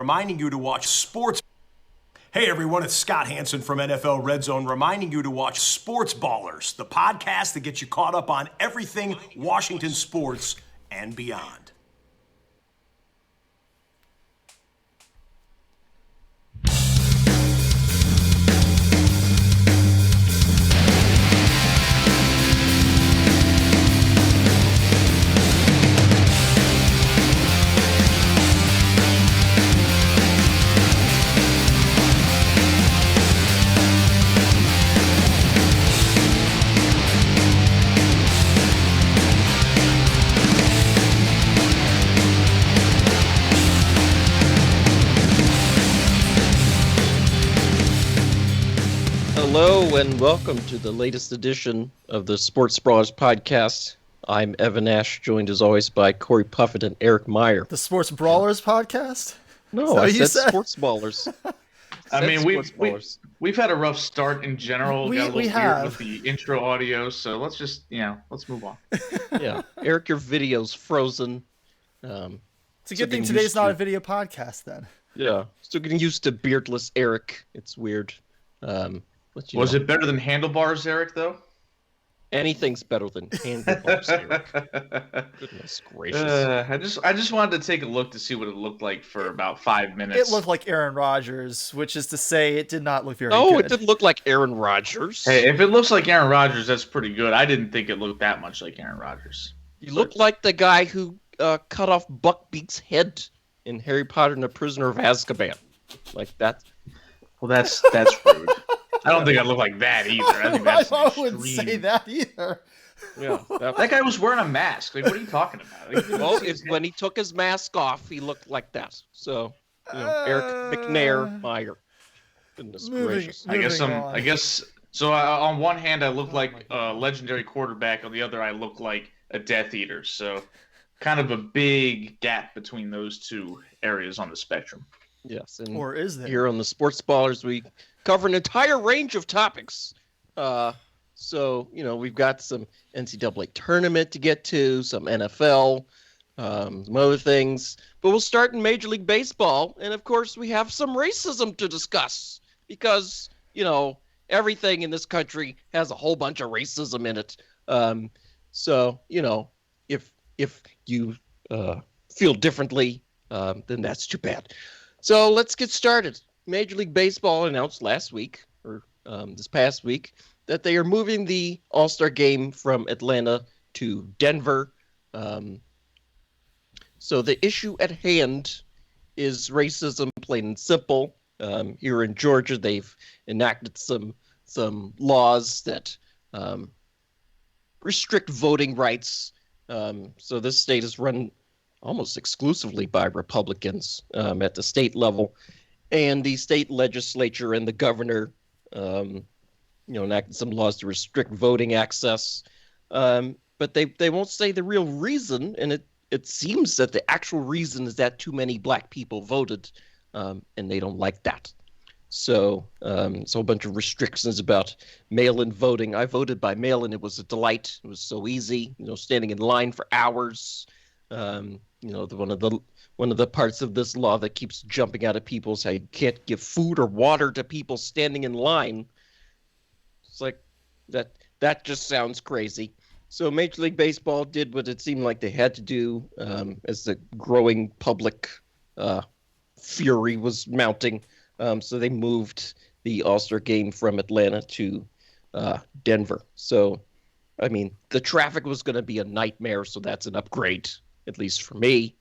reminding you to watch sports. Hey everyone, it's Scott Hansen from NFL Red Zone reminding you to watch Sportsballers, the podcast that gets you caught up on everything Washington sports and beyond. Hello and welcome to the latest edition of the Sportsballers podcast. I'm Evan Ash, joined as always by Corey Puffett and Eric Meyer. The Sports Brawlers podcast? No, I said Sportsballers. I mean, we've had a rough start in general. We got a little have. weird with the intro audio, so let's just, let's move on. Yeah, Eric, your video's frozen. It's a good thing today's not a video podcast then. Yeah, still getting used to beardless Eric. It's weird. Was it better than handlebars, Eric, though? Anything's better than handlebars, Eric. Goodness gracious. I just wanted to take a look to see what it looked like for about 5 minutes. It looked like Aaron Rodgers, which is to say it did not look very good. good. It didn't look like Aaron Rodgers. Hey, if it looks like Aaron Rodgers, that's pretty good. I didn't think it looked that much like Aaron Rodgers. You look like the guy who cut off Buckbeak's head in Harry Potter and the Prisoner of Azkaban. Like that. Well, that's rude. I don't think I look like that either. I think that's I wouldn't say that either. Yeah, that guy was wearing a mask. Like, what are you talking about? Well, when he took his mask off, he looked like that. So, Eric McNair Meyer. Goodness gracious. I guess. So on one hand, I look like a legendary quarterback. On the other, I look like a Death Eater. So, kind of a big gap between those two areas on the spectrum. Yes, and or is there? Here on the Sports Ballers, we cover an entire range of topics. So, we've got some NCAA tournament to get to, some NFL, some other things. But we'll start in Major League Baseball. And, of course, we have some racism to discuss because, everything in this country has a whole bunch of racism in it. So, if you feel differently, then that's too bad. So let's get started. Major League Baseball announced last week, or this past week, that they are moving the All-Star Game from Atlanta to Denver. So the issue at hand is racism, plain and simple. Here in Georgia, they've enacted some laws that restrict voting rights. So this state is run almost exclusively by Republicans at the state level. And the state legislature and the governor, enacted some laws to restrict voting access. But they won't say the real reason. And it seems that the actual reason is that too many black people voted, and they don't like that. So it's a whole bunch of restrictions about mail-in voting. I voted by mail-in. It was a delight. It was so easy, standing in line for hours. One of the parts of this law that keeps jumping out at people is how you can't give food or water to people standing in line. It's like that just sounds crazy. So Major League Baseball did what it seemed like they had to do as the growing public fury was mounting. So they moved the All-Star Game from Atlanta to Denver. So, I mean, the traffic was going to be a nightmare, so that's an upgrade, at least for me.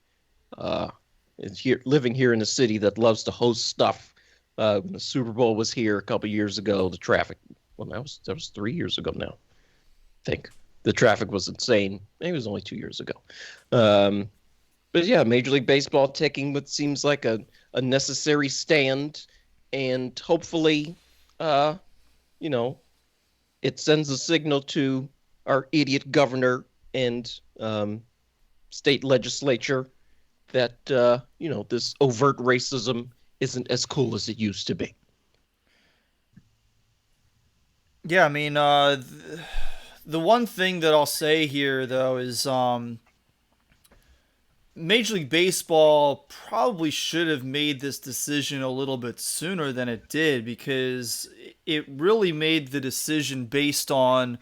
Living here in a city that loves to host stuff. When the Super Bowl was here a couple years ago, the traffic, that was 3 years ago now, I think. The traffic was insane. Maybe it was only 2 years ago. But yeah, Major League Baseball taking what seems like a necessary stand, and hopefully, it sends a signal to our idiot governor and state legislature that, this overt racism isn't as cool as it used to be. Yeah, I mean, the one thing that I'll say here, though, is Major League Baseball probably should have made this decision a little bit sooner than it did, because it really made the decision based on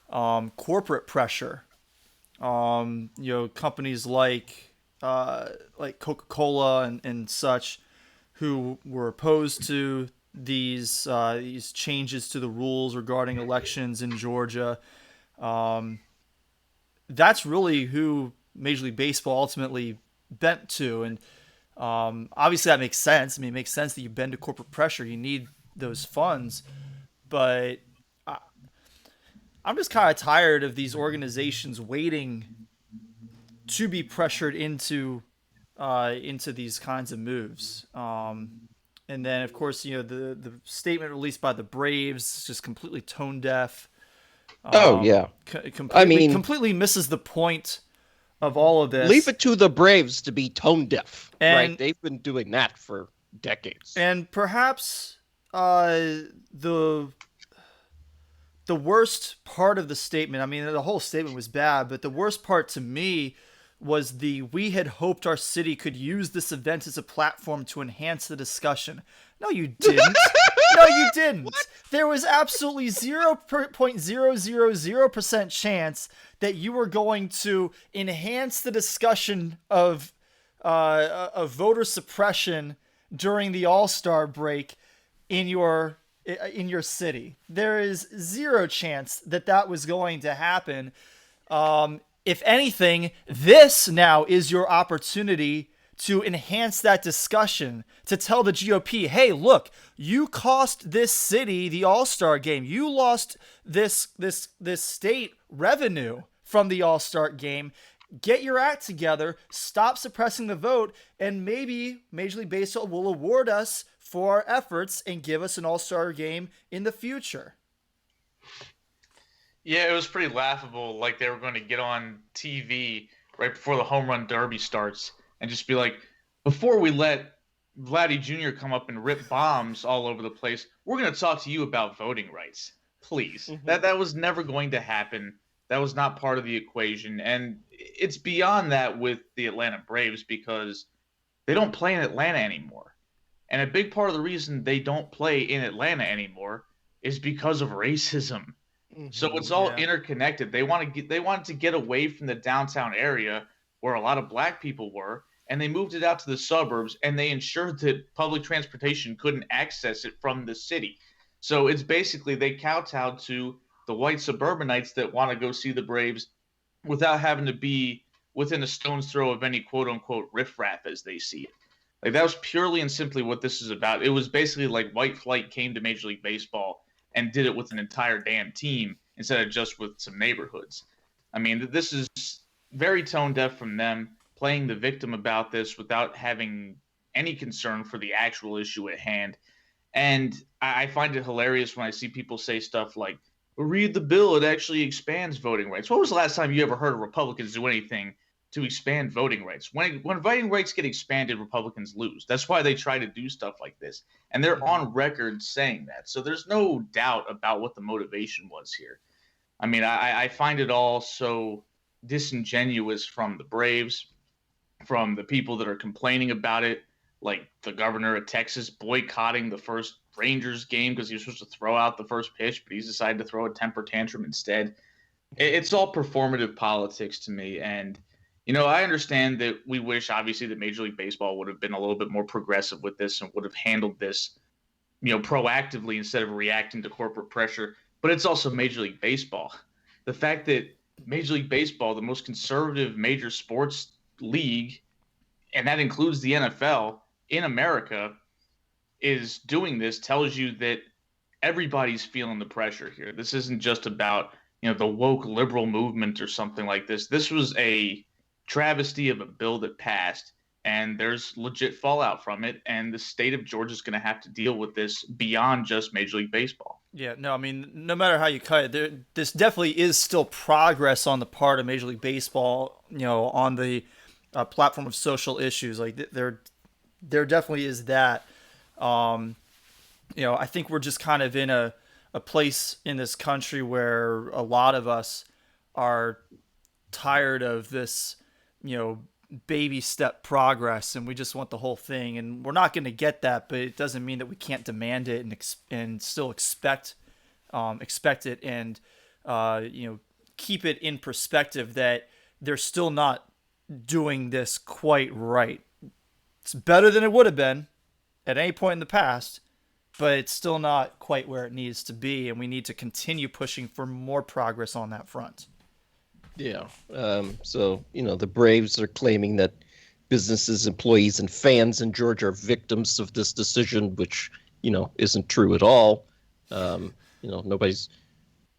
corporate pressure. Companies like Coca-Cola and such, who were opposed to these changes to the rules regarding elections in Georgia. That's really who Major League Baseball ultimately bent to, and obviously that makes sense. I mean, it makes sense that you bend to corporate pressure. You need those funds, but I'm just kind of tired of these organizations waiting to be pressured into these kinds of moves. And then, of course, the statement released by the Braves is just completely tone deaf. Completely misses the point of all of this. Leave it to the Braves to be tone deaf, and, right? They've been doing that for decades. And perhaps the worst part of the statement, I mean, the whole statement was bad, but the worst part to me was we had hoped our city could use this event as a platform to enhance the discussion. No, you didn't. No, you didn't. What? There was absolutely 0.000% chance that you were going to enhance the discussion of voter suppression during the All-Star break in your city. There is zero chance that was going to happen. If anything, this now is your opportunity to enhance that discussion, to tell the GOP, hey, look, you cost this city the All-Star game. You lost this state revenue from the All-Star game. Get your act together, stop suppressing the vote, and maybe Major League Baseball will award us for our efforts and give us an All-Star game in the future. Yeah, it was pretty laughable. Like, they were going to get on TV right before the home run derby starts and just be like, before we let Vladdy Jr. come up and rip bombs all over the place, we're going to talk to you about voting rights. Please. Mm-hmm. That was never going to happen. That was not part of the equation. And it's beyond that with the Atlanta Braves, because they don't play in Atlanta anymore. And a big part of the reason they don't play in Atlanta anymore is because of racism. Mm-hmm. So it's all interconnected. They wanted to get away from the downtown area where a lot of black people were, and they moved it out to the suburbs, and they ensured that public transportation couldn't access it from the city. So it's basically they kowtowed to the white suburbanites that want to go see the Braves without having to be within a stone's throw of any quote-unquote riffraff as they see it. Like, that was purely and simply what this is about. It was basically like white flight came to Major League Baseball and did it with an entire damn team instead of just with some neighborhoods. I mean, this is very tone deaf from them, playing the victim about this without having any concern for the actual issue at hand. And I find it hilarious when I see people say stuff like, read the bill, it actually expands voting rights. When was the last time you ever heard of Republicans do anything to expand voting rights? When voting rights get expanded, Republicans lose. That's why they try to do stuff like this. And they're on record saying that. So there's no doubt about what the motivation was here. I mean, I find it all so disingenuous from the Braves, from the people that are complaining about it, like the governor of Texas boycotting the first Rangers game because he was supposed to throw out the first pitch, but he's decided to throw a temper tantrum instead. It's all performative politics to me. And, you know, I understand that we wish, obviously, that Major League Baseball would have been a little bit more progressive with this and would have handled this, you know, proactively instead of reacting to corporate pressure. But it's also Major League Baseball. The fact that Major League Baseball, the most conservative major sports league, and that includes the NFL in America, is doing this tells you that everybody's feeling the pressure here. This isn't just about, you know, the woke liberal movement or something like this. This was a travesty of a bill that passed, and there's legit fallout from it, and the state of Georgia is going to have to deal with this beyond just Major League Baseball. Yeah, no, I mean, no matter how you cut it, this definitely is still progress on the part of Major League Baseball, you know, on the platform of social issues. Like, there definitely is that. You know, I think we're just kind of in a place in this country where a lot of us are tired of this, you know, baby step progress, and we just want the whole thing, and we're not going to get that, but it doesn't mean that we can't demand it and still expect it, and keep it in perspective that they're still not doing this quite right. It's better than it would have been at any point in the past, but it's still not quite where it needs to be, and we need to continue pushing for more progress on that front. Yeah. So, the Braves are claiming that businesses, employees, and fans in Georgia are victims of this decision, which, isn't true at all. Nobody's.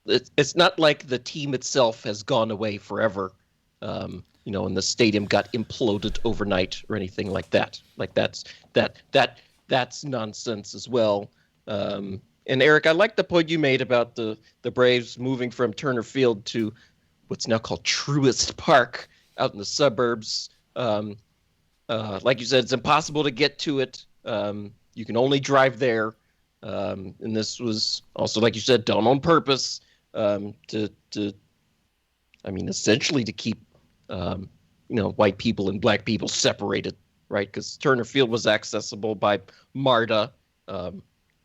It's not like the team itself has gone away forever, and the stadium got imploded overnight or anything like that. Like that's nonsense as well. And Eric, I like the point you made about the Braves moving from Turner Field to what's now called Truist Park out in the suburbs. Like you said, it's impossible to get to it. You can only drive there. And this was also, like you said, done on purpose essentially to keep, white people and black people separated, right? Because Turner Field was accessible by MARTA,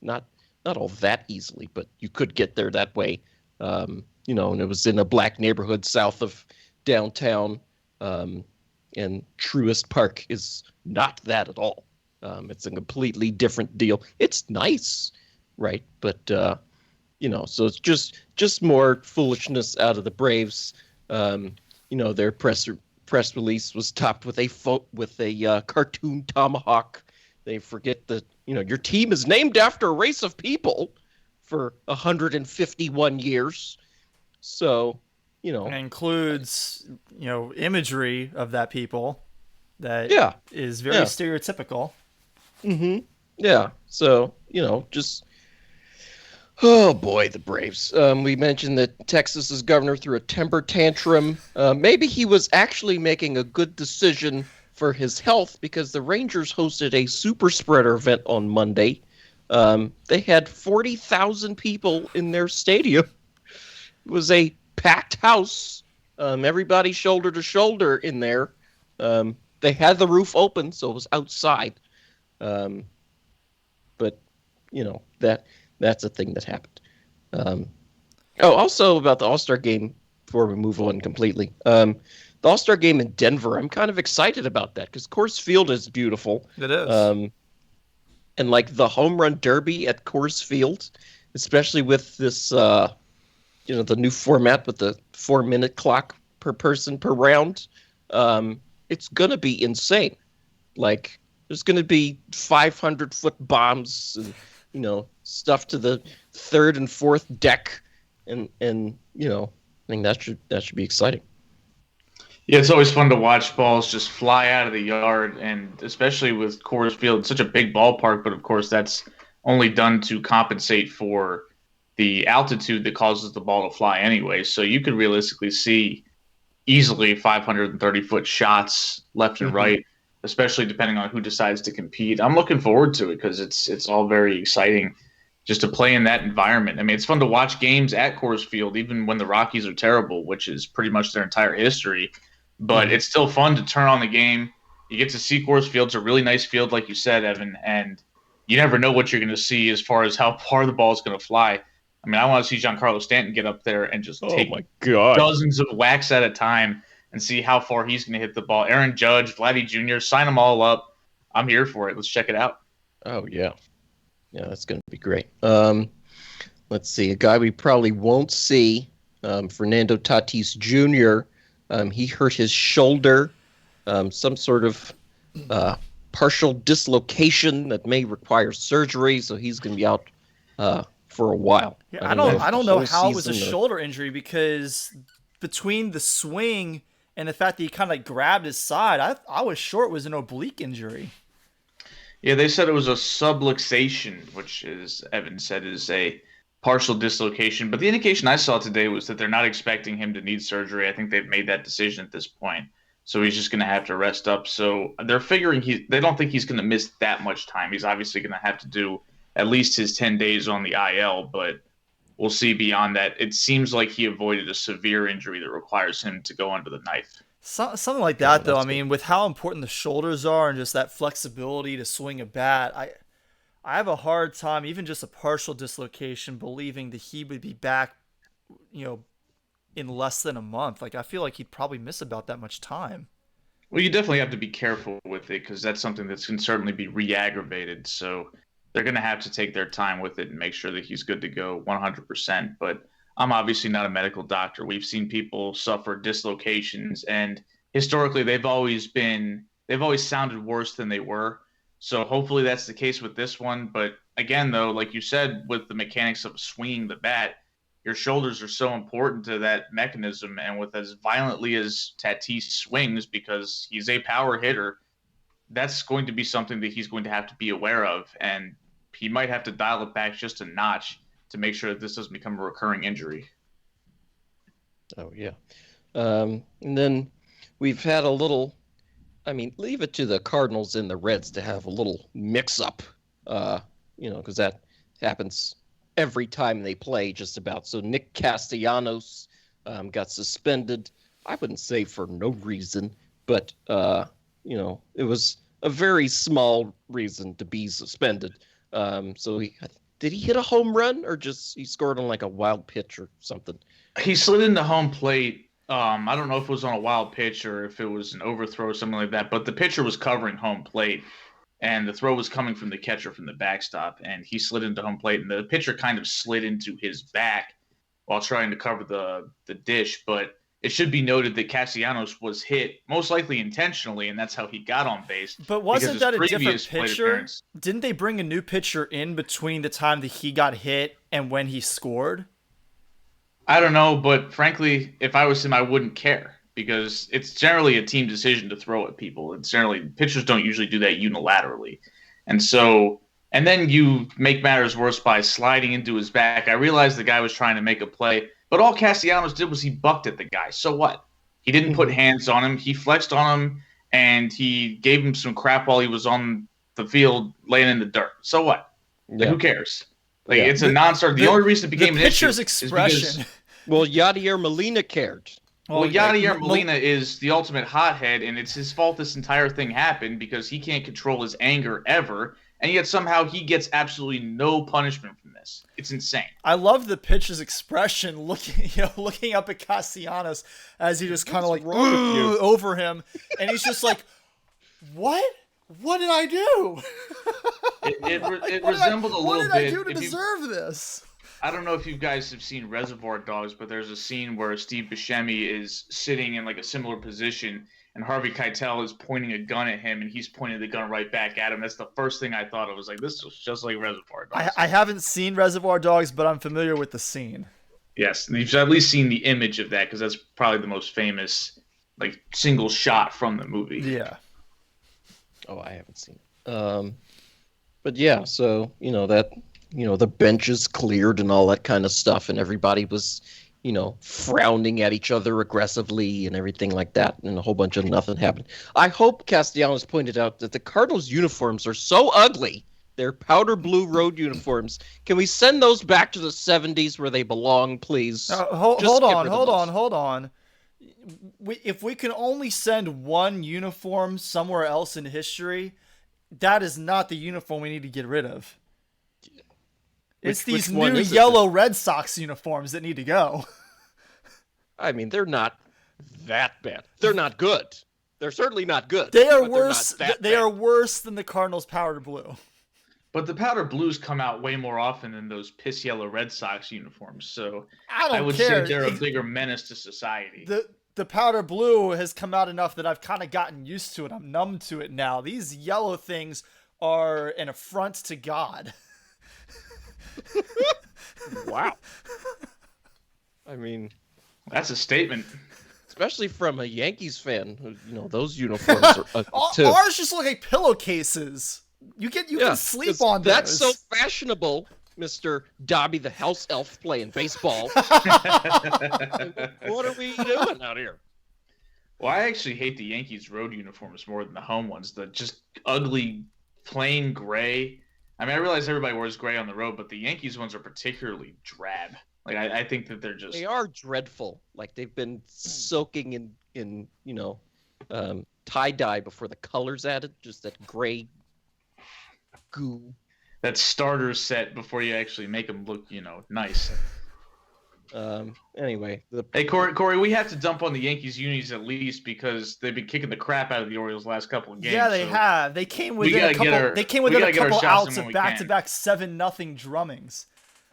not all that easily, but you could get there that way. And it was in a black neighborhood south of downtown, and Truist Park is not that at all. It's a completely different deal. It's nice, right? But so it's just more foolishness out of the Braves. Their press release was topped with a cartoon tomahawk. They forget that your team is named after a race of people for 151 years. So, it includes, imagery of that people that is very stereotypical. Mm-hmm. Yeah. So, just, oh boy, the Braves. We mentioned that Texas's governor threw a temper tantrum. Maybe he was actually making a good decision for his health because the Rangers hosted a super spreader event on Monday. They had 40,000 people in their stadium. It was a packed house. Everybody shoulder to shoulder in there. They had the roof open, so it was outside. But that's a thing that happened. Also about the All-Star game before we move on completely. The All-Star game in Denver, I'm kind of excited about that because Coors Field is beautiful. It is. And like the home run derby at Coors Field, especially with this, the new format with the 4-minute clock per person per round, it's going to be insane. Like, there's going to be 500-foot bombs and, stuff to the third and fourth deck. And I think that should be exciting. Yeah, it's always fun to watch balls just fly out of the yard, and especially with Coors Field, it's such a big ballpark, but of course that's only done to compensate for the altitude that causes the ball to fly anyway. So you could realistically see easily 530-foot shots left and right, especially depending on who decides to compete. I'm looking forward to it because it's all very exciting just to play in that environment. I mean, it's fun to watch games at Coors Field, even when the Rockies are terrible, which is pretty much their entire history. But it's still fun to turn on the game. You get to see Coors Field. It's a really nice field, like you said, Evan, and you never know what you're going to see as far as how far the ball is going to fly. I mean, I want to see Giancarlo Stanton get up there and just take dozens of whacks at a time and see how far he's going to hit the ball. Aaron Judge, Vladdy Jr., sign them all up. I'm here for it. Let's check it out. Oh, yeah. Yeah, that's going to be great. Let's see. A guy we probably won't see, Fernando Tatis Jr., he hurt his shoulder, some sort of partial dislocation that may require surgery, so he's going to be out for a while. Yeah, I don't know how it was a shoulder injury because between the swing and the fact that he kind of grabbed his side, I was sure it was an oblique injury. Yeah, they said it was a subluxation, which is, Evan said, is a partial dislocation. But the indication I saw today was that they're not expecting him to need surgery. I think they've made that decision at this point. So he's just going to have to rest up. So they're figuring they don't think he's going to miss that much time. He's obviously going to have to do at least his 10 days on the IL, but we'll see beyond that. It seems like he avoided a severe injury that requires him to go under the knife. Something like that, though. I that's mean, with how important the shoulders are and just that flexibility to swing a bat, I have a hard time, even just a partial dislocation, believing that he would be back, in less than a month. Like, I feel like he'd probably miss about that much time. Well, you definitely have to be careful with it because that's something that can certainly be re-aggravated. So they're going to have to take their time with it and make sure that he's good to go 100%. But I'm obviously not a medical doctor. We've seen people suffer dislocations, and historically they've always sounded worse than they were. So hopefully that's the case with this one. But again, though, like you said, with the mechanics of swinging the bat, your shoulders are so important to that mechanism. And with as violently as Tatis swings, because he's a power hitter, that's going to be something that he's going to have to be aware of. And he might have to dial it back just a notch to make sure that this doesn't become a recurring injury. Oh, yeah. And then we've had a little, leave it to the Cardinals and the Reds to have a little mix-up, because that happens every time they play just about. So Nick Castellanos got suspended. I wouldn't say for no reason, but, it was a very small reason to be suspended. So did he hit a home run or just he scored on like a wild pitch or something? He slid into home plate. I don't know if it was on a wild pitch or if it was an overthrow or something like that, but the pitcher was covering home plate. And the throw was coming from the catcher from the backstop, and he slid into home plate, and the pitcher kind of slid into his back while trying to cover the dish. But it should be noted that Castellanos was hit most likely intentionally, and that's how he got on base. But wasn't that a different pitcher? Didn't they bring a new pitcher in between the time that he got hit and when he scored? I don't know, but frankly, if I was him, I wouldn't care. Because it's generally a team decision to throw at people. It's generally pitchers don't usually do that unilaterally. And then you make matters worse by sliding into his back. I realized the guy was trying to make a play, but all Castellanos did was he bucked at the guy. So what? He didn't put hands on him. He flexed on him, and he gave him some crap while he was on the field laying in the dirt. So what? Like, who cares? It's a non-starter. The only reason it became an issue pitcher's expression. Well, Yadier Molina cared. Well, Yadier Molina is the ultimate hothead, and it's his fault this entire thing happened because he can't control his anger ever, and yet somehow he gets absolutely no punishment from this. It's insane. I love the pitcher's expression looking up at Castellanos as he just kind of like over him, and he's just like, "What? What did I do?" It resembled a little bit. What did I do to deserve this? I don't know if you guys have seen Reservoir Dogs, but there's a scene where Steve Buscemi is sitting in like a similar position, and Harvey Keitel is pointing a gun at him, and he's pointing the gun right back at him. That's the first thing I thought of. Was like, this was just like Reservoir Dogs. I haven't seen Reservoir Dogs, but I'm familiar with the scene. Yes, you've at least seen the image of that because that's probably the most famous like single shot from the movie. Yeah. Oh, I haven't seen it. But yeah, so the benches cleared and all that kind of stuff, and everybody was, frowning at each other aggressively and everything like that, and a whole bunch of nothing happened. I hope Castellanos pointed out that the Cardinals' uniforms are so ugly. They're powder blue road uniforms. Can we send those back to the 70s where they belong, please? Hold on. If we can only send one uniform somewhere else in history, that is not the uniform we need to get rid of. It's these new yellow Red Sox uniforms that need to go. I mean, they're not that bad. They're not good. They're certainly not good. They are worse. They are worse than the Cardinals' powder blue. But the powder blues come out way more often than those piss yellow Red Sox uniforms. So I would say they're a bigger menace to society. The powder blue has come out enough that I've kind of gotten used to it. I'm numb to it now. These yellow things are an affront to God. Wow. I mean, that's a statement. Especially from a Yankees fan. Those uniforms are ugly too. Ours just look like pillowcases. You can sleep on those. That's so fashionable, Mr. Dobby the house elf playing baseball. What are we doing out here? Well, I actually hate the Yankees road uniforms more than the home ones. The just ugly, plain gray. I mean, I realize everybody wears gray on the road, but the Yankees ones are particularly drab. Like, I think that they are dreadful. Like, they've been soaking in in tie-dye before the color's added, just that gray goo. That starter set before you actually make them look, nice. Anyway, Hey, Corey, we have to dump on the Yankees unis at least because they've been kicking the crap out of the Orioles last couple of games. Yeah, they have. They came within a couple outs of back-to-back 7-0 drummings.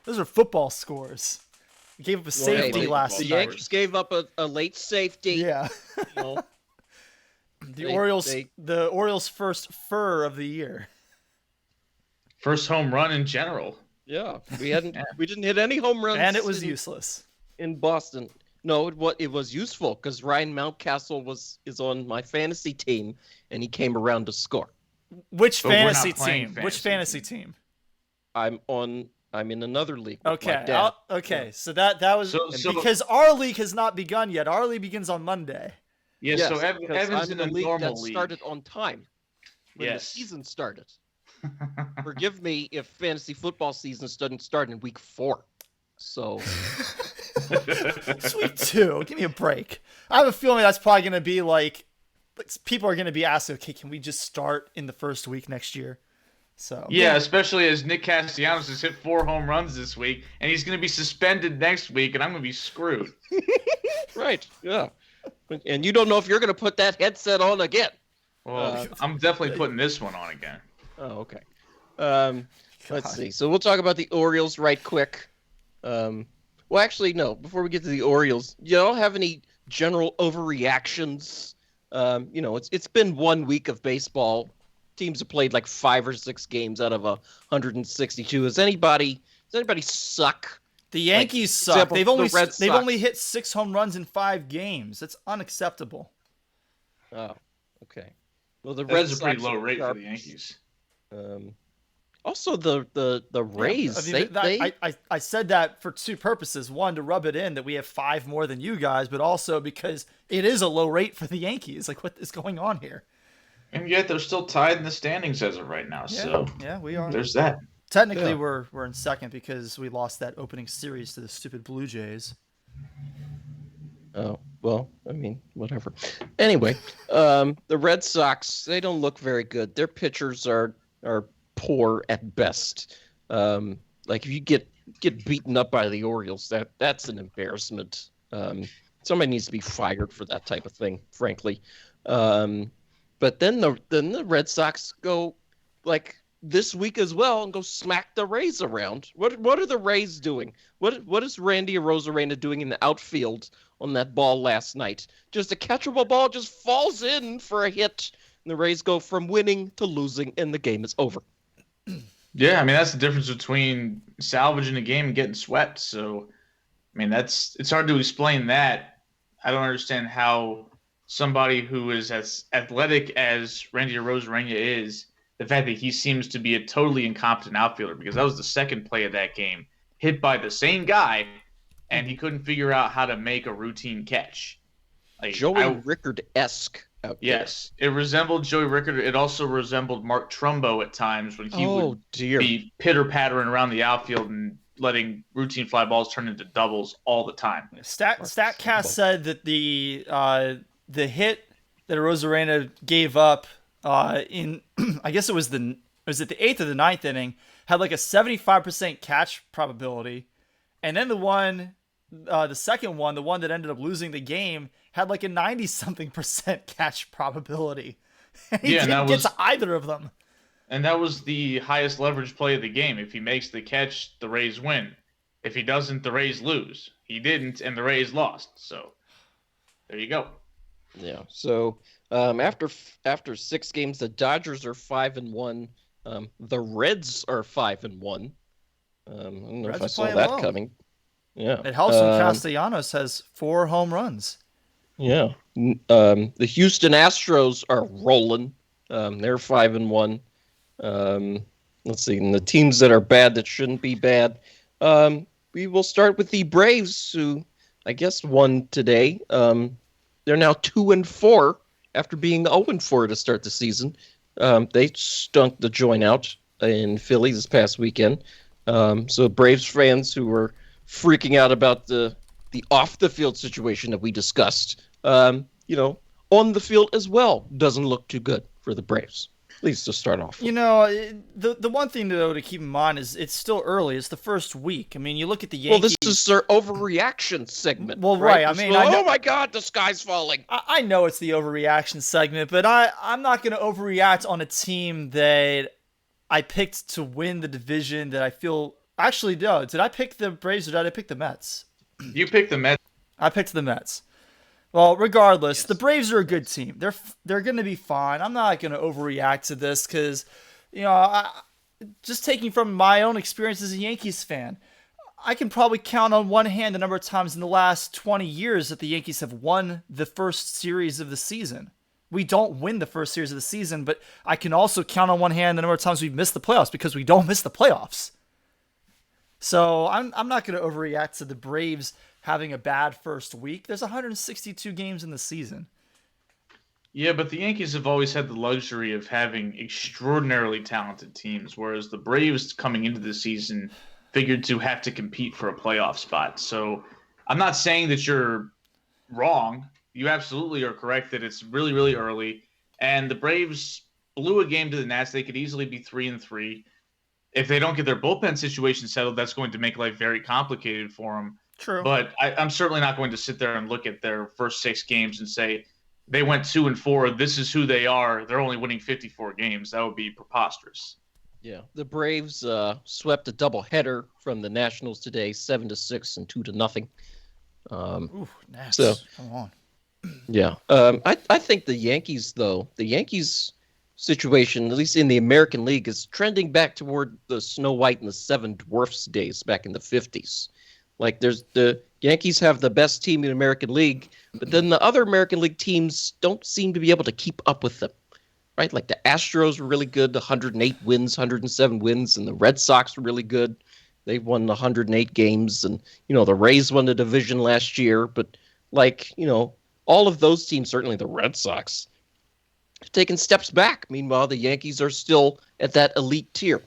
Those are football scores. They gave up a safety last night. The Yankees gave up a late safety. Yeah. The Orioles' first fur of the year. First home run in general. Yeah, we didn't hit any home runs, and it was useless in Boston. No, it was useful because Ryan Mountcastle is on my fantasy team, and he came around to score. Which fantasy team? Which fantasy team? I'm in another league. Okay, okay. So that was because our league has not begun yet. Our league begins on Monday. Yes, so Evan's in a normal league. Started on time when the season started. Forgive me if fantasy football season doesn't start in week 4. So it's week 2. Give me a break. I have a feeling that's probably going to be like people are going to be asked, okay, can we just start in the first week next year? So yeah, especially as Nick Castellanos has hit 4 home runs this week, and he's going to be suspended next week, and I'm going to be screwed. Right? Yeah. And you don't know if you're going to put that headset on again. Well, I'm definitely putting this one on again. Oh, okay. Let's see. So we'll talk about the Orioles right quick. Well, actually, no. Before we get to the Orioles, you don't have any general overreactions. It's been 1 week of baseball. Teams have played like 5 or 6 games out of 162. Does anybody suck? The Yankees suck. They've only hit 6 home runs in 5 games. That's unacceptable. Oh, okay. Well, the Reds are pretty low rate for the Yankees. Also, the Rays. I said that for 2 purposes. One, to rub it in that we have 5 more than you guys, but also because it is a low rate for the Yankees. Like, what is going on here? And yet they're still tied in the standings as of right now. Yeah, so yeah, we are. There's that. Technically, we're in second because we lost that opening series to the stupid Blue Jays. Oh, well, I mean, whatever. Anyway, the Red Sox, they don't look very good. Their pitchers are poor at best. Like if you get beaten up by the Orioles, that's an embarrassment. Somebody needs to be fired for that type of thing, frankly. But then the Red Sox go like this week as well and go smack the Rays around. What are the Rays doing? What is Randy Arozarena doing in the outfield on that ball last night? Just a catchable ball just falls in for a hit, and the Rays go from winning to losing, and the game is over. Yeah, I mean that's the difference between salvaging a game and getting swept. So, I mean it's hard to explain that. I don't understand how somebody who is as athletic as Randy Arozarena is, the fact that he seems to be a totally incompetent outfielder, because that was the second play of that game, hit by the same guy, and he couldn't figure out how to make a routine catch. Like, Joey Rickard-esque. Yes, it resembled Joey Rickard. It also resembled Mark Trumbo at times when he would be pitter-pattering around the outfield and letting routine fly balls turn into doubles all the time. Statcast said that the hit that Arozarena gave up in I guess it was the 8th or the 9th inning had like a 75% catch probability, and then the second one, the one that ended up losing the game, had like a 90-something% catch probability. And he didn't get to either of them. And that was the highest leverage play of the game. If he makes the catch, the Rays win. If he doesn't, the Rays lose. He didn't, and the Rays lost. So there you go. Yeah. So after 6 games, the Dodgers are 5-1. The Reds are 5-1. I don't know if I saw that coming. Yeah. It helps when Castellanos has 4 home runs. Yeah. The Houston Astros are rolling. They're 5-1. Let's see. And the teams that are bad that shouldn't be bad. We will start with the Braves, who I guess won today. They're now 2-4 after being 0-4 to start the season. They stunk the joint out in Philly this past weekend. So Braves fans who were freaking out about the off the field situation that we discussed. on the field as well doesn't look too good for the Braves. At least to start off with. The one thing though to keep in mind is it's still early. It's the first week. I mean, you look at the Yankees. Well, this is their overreaction segment. Well, right. I mean, oh my God, the sky's falling. I know it's the overreaction segment, but I'm not going to overreact on a team that I picked to win the division that I feel. Actually, no. Did I pick the Braves or did I pick the Mets? You picked the Mets. I picked the Mets. Well, regardless, the Braves are a good team. They're going to be fine. I'm not going to overreact to this because, just taking from my own experience as a Yankees fan, I can probably count on one hand the number of times in the last 20 years that the Yankees have won the first series of the season. We don't win the first series of the season, but I can also count on one hand the number of times we've missed the playoffs because we don't miss the playoffs. So I'm not going to overreact to the Braves having a bad first week. There's 162 games in the season. Yeah, but the Yankees have always had the luxury of having extraordinarily talented teams, whereas the Braves coming into the season figured to have to compete for a playoff spot. So I'm not saying that you're wrong. You absolutely are correct that it's really, really early. And the Braves blew a game to the Nats. They could easily be 3-3. If they don't get their bullpen situation settled, that's going to make life very complicated for them. True. But I'm certainly not going to sit there and look at their first 6 games and say they went 2-4. This is who they are. They're only winning 54 games. That would be preposterous. Yeah, the Braves swept a doubleheader from the Nationals today, 7-6 and 2-0. Ooh, Nats. So, come on. Yeah, I think the Yankees situation, at least in the American League, is trending back toward the Snow White and the Seven Dwarfs days back in the 50s. Like, the Yankees have the best team in the American League, but then the other American League teams don't seem to be able to keep up with them, right? Like the Astros were really good, 108 wins, 107 wins, and the Red Sox were really good. They won 108 games, and, the Rays won the division last year, but, all of those teams, certainly the Red Sox, have taken steps back. Meanwhile, the Yankees are still at that elite tier.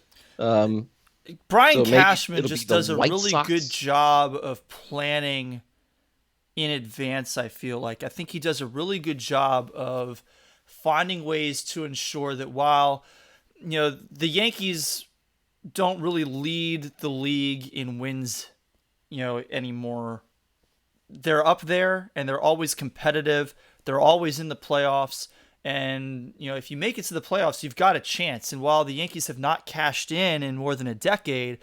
Brian Cashman just does a White really Sox. good job of planning in advance, I feel like. I think he does a really good job of finding ways to ensure that while, the Yankees don't really lead the league in wins, anymore, they're up there and they're always competitive. They're always in the playoffs. And, if you make it to the playoffs, you've got a chance. And while the Yankees have not cashed in more than a decade,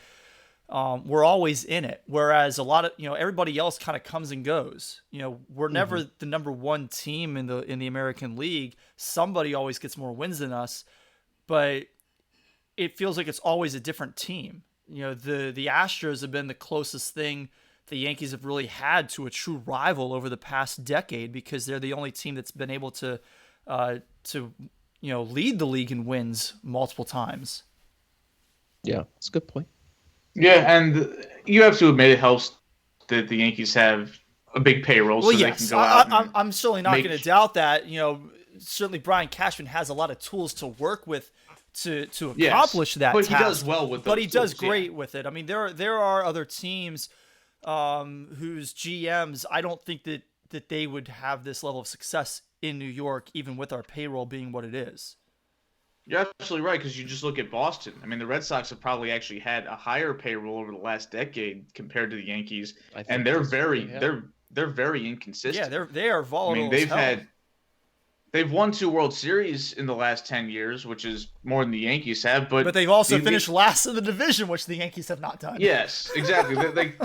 we're always in it. Whereas a lot of, everybody else kind of comes and goes. We're never the number one team in the American League. Somebody always gets more wins than us, but it feels like it's always a different team. The Astros have been the closest thing the Yankees have really had to a true rival over the past decade because they're the only team that's been able to lead the league in wins multiple times. Yeah, that's a good point. Yeah, and you have to admit it helps that the Yankees have a big payroll, Well, so yes, they can go out. I'm certainly not going to doubt that. Certainly Brian Cashman has a lot of tools to work with to accomplish that but task. He does well with those But he does tools, great with it. I mean, there are other teams whose GMs, I don't think that they would have this level of success in New York, even with our payroll being what it is. You're absolutely right, because you just look at Boston. I mean, the Red Sox have probably actually had a higher payroll over the last decade compared to the Yankees, and they're very inconsistent. Yeah, they are volatile. I mean, as hell. they've won 2 World Series in the last 10 years, which is more than the Yankees have. But they've also finished last in the division, which the Yankees have not done. Yes, exactly.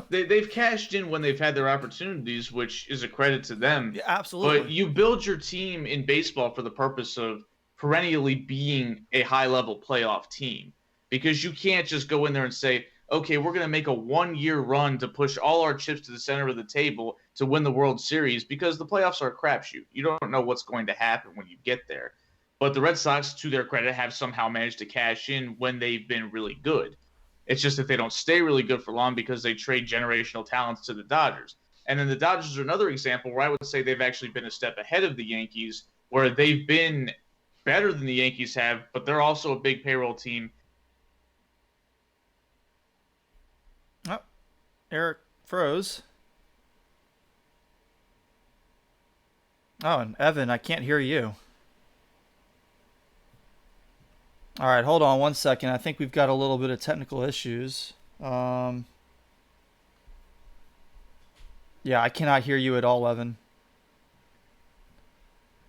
They've cashed in when they've had their opportunities, which is a credit to them. Yeah, absolutely. But you build your team in baseball for the purpose of perennially being a high-level playoff team, because you can't just go in there and say, okay, we're going to make a 1-year run to push all our chips to the center of the table to win the World Series, because the playoffs are a crapshoot. You don't know what's going to happen when you get there. But the Red Sox, to their credit, have somehow managed to cash in when they've been really good. It's just that they don't stay really good for long because they trade generational talents to the Dodgers. And then the Dodgers are another example where I would say they've actually been a step ahead of the Yankees, where they've been better than the Yankees have, but they're also a big payroll team. Oh, Eric froze. Oh, and Evan, I can't hear you. All right, hold on 1 second. I think we've got a little bit of technical issues. Yeah, I cannot hear you at all, Evan.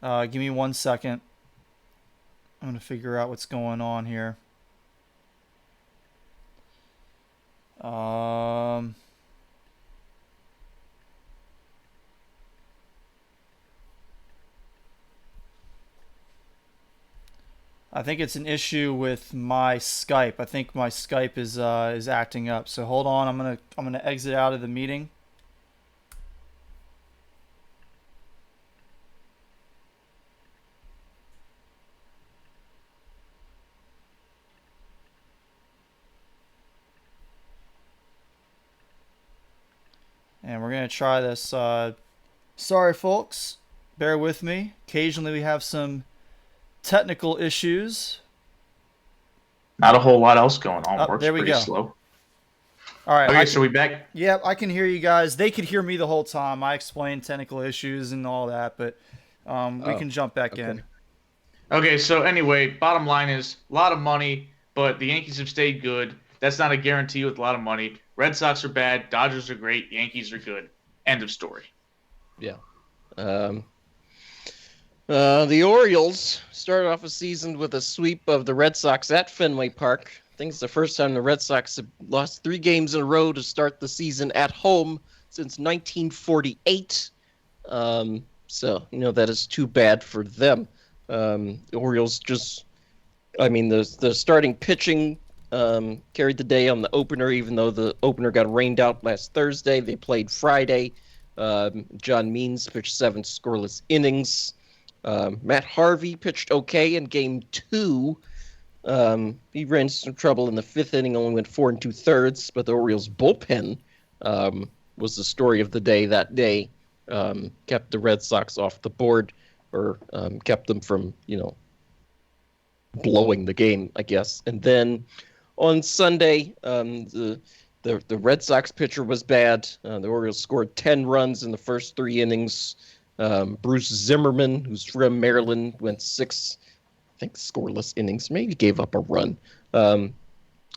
Give me 1 second. I'm going to figure out what's going on here. I think it's an issue with my Skype. I think my Skype is acting up. So hold on. I'm gonna exit out of the meeting. And we're gonna try this. Sorry, folks. Bear with me. Occasionally we have some technical issues. Not a whole lot else going on. Oh, Works there we pretty go. slow. All right. Okay, so we back? Yeah, I can hear you guys. They could hear me the whole time. I explained technical issues and all that, but we can jump back in. Okay, so anyway, bottom line is a lot of money, but the Yankees have stayed good. That's not a guarantee with a lot of money. Red Sox are bad. Dodgers are great. Yankees are good. End of story. Yeah. The Orioles started off a season with a sweep of the Red Sox at Fenway Park. I think it's the first time the Red Sox have lost 3 games in a row to start the season at home since 1948. So, that is too bad for them. The Orioles the starting pitching carried the day on the opener, even though the opener got rained out last Thursday. They played Friday. John Means pitched 7 scoreless innings. Matt Harvey pitched okay in game 2. He ran into some trouble in the 5th inning, only went 4 2/3, but the Orioles bullpen was the story of the day that day. Kept the Red Sox off the board, or kept them from, blowing the game, I guess. And then on Sunday, the Red Sox pitcher was bad. The Orioles scored 10 runs in the first 3 innings. Bruce Zimmerman, who's from Maryland, went 6, I think, scoreless innings. Maybe gave up a run. I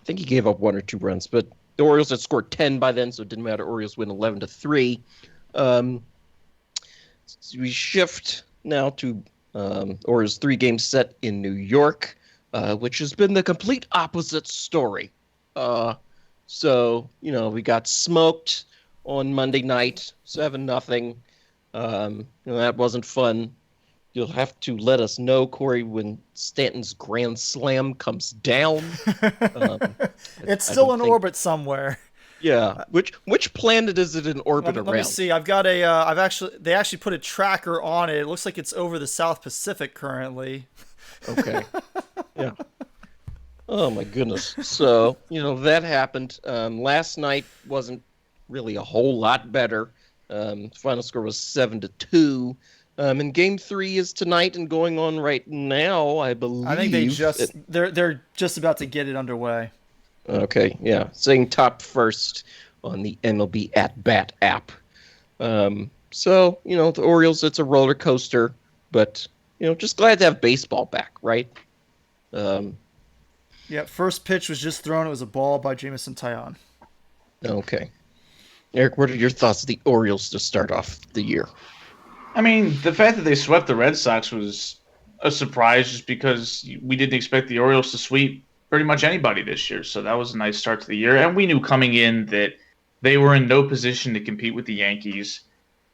think he gave up 1 or 2 runs, but the Orioles had scored 10 by then, so it didn't matter. Orioles win 11-3. So we shift now to Orioles 3-game set in New York, which has been the complete opposite story. So, we got smoked on Monday night, 7-0. That wasn't fun. You'll have to let us know, Corey, when Stanton's grand slam comes down. It's still in orbit somewhere. Yeah. Which planet is it in orbit around? Let me see. I've got they actually put a tracker on it. It looks like it's over the South Pacific currently. Okay. Yeah. Oh my goodness. So, that happened. Last night wasn't really a whole lot better. Final score was 7-2. And game 3 is tonight and going on right now, I believe. I think they're just about to get it underway. Okay, yeah. Saying top first on the MLB At Bat app. So, the Orioles, it's a roller coaster, but, just glad to have baseball back, right? Yeah, first pitch was just thrown. It was a ball by Jameson Taillon. Okay. Eric, what are your thoughts of the Orioles to start off the year? I mean, the fact that they swept the Red Sox was a surprise just because we didn't expect the Orioles to sweep pretty much anybody this year. So that was a nice start to the year. And we knew coming in that they were in no position to compete with the Yankees.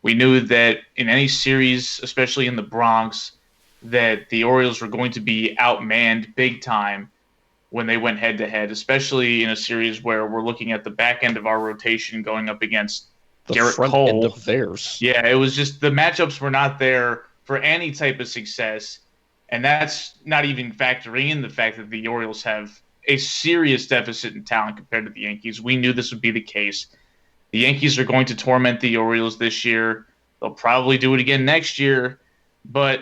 We knew that in any series, especially in the Bronx, that the Orioles were going to be outmanned big time when they went head-to-head, especially in a series where we're looking at the back end of our rotation going up against Garrett front Cole. End of theirs. Yeah, it was just the matchups were not there for any type of success, and that's not even factoring in the fact that the Orioles have a serious deficit in talent compared to the Yankees. We knew this would be the case. The Yankees are going to torment the Orioles this year. They'll probably do it again next year, but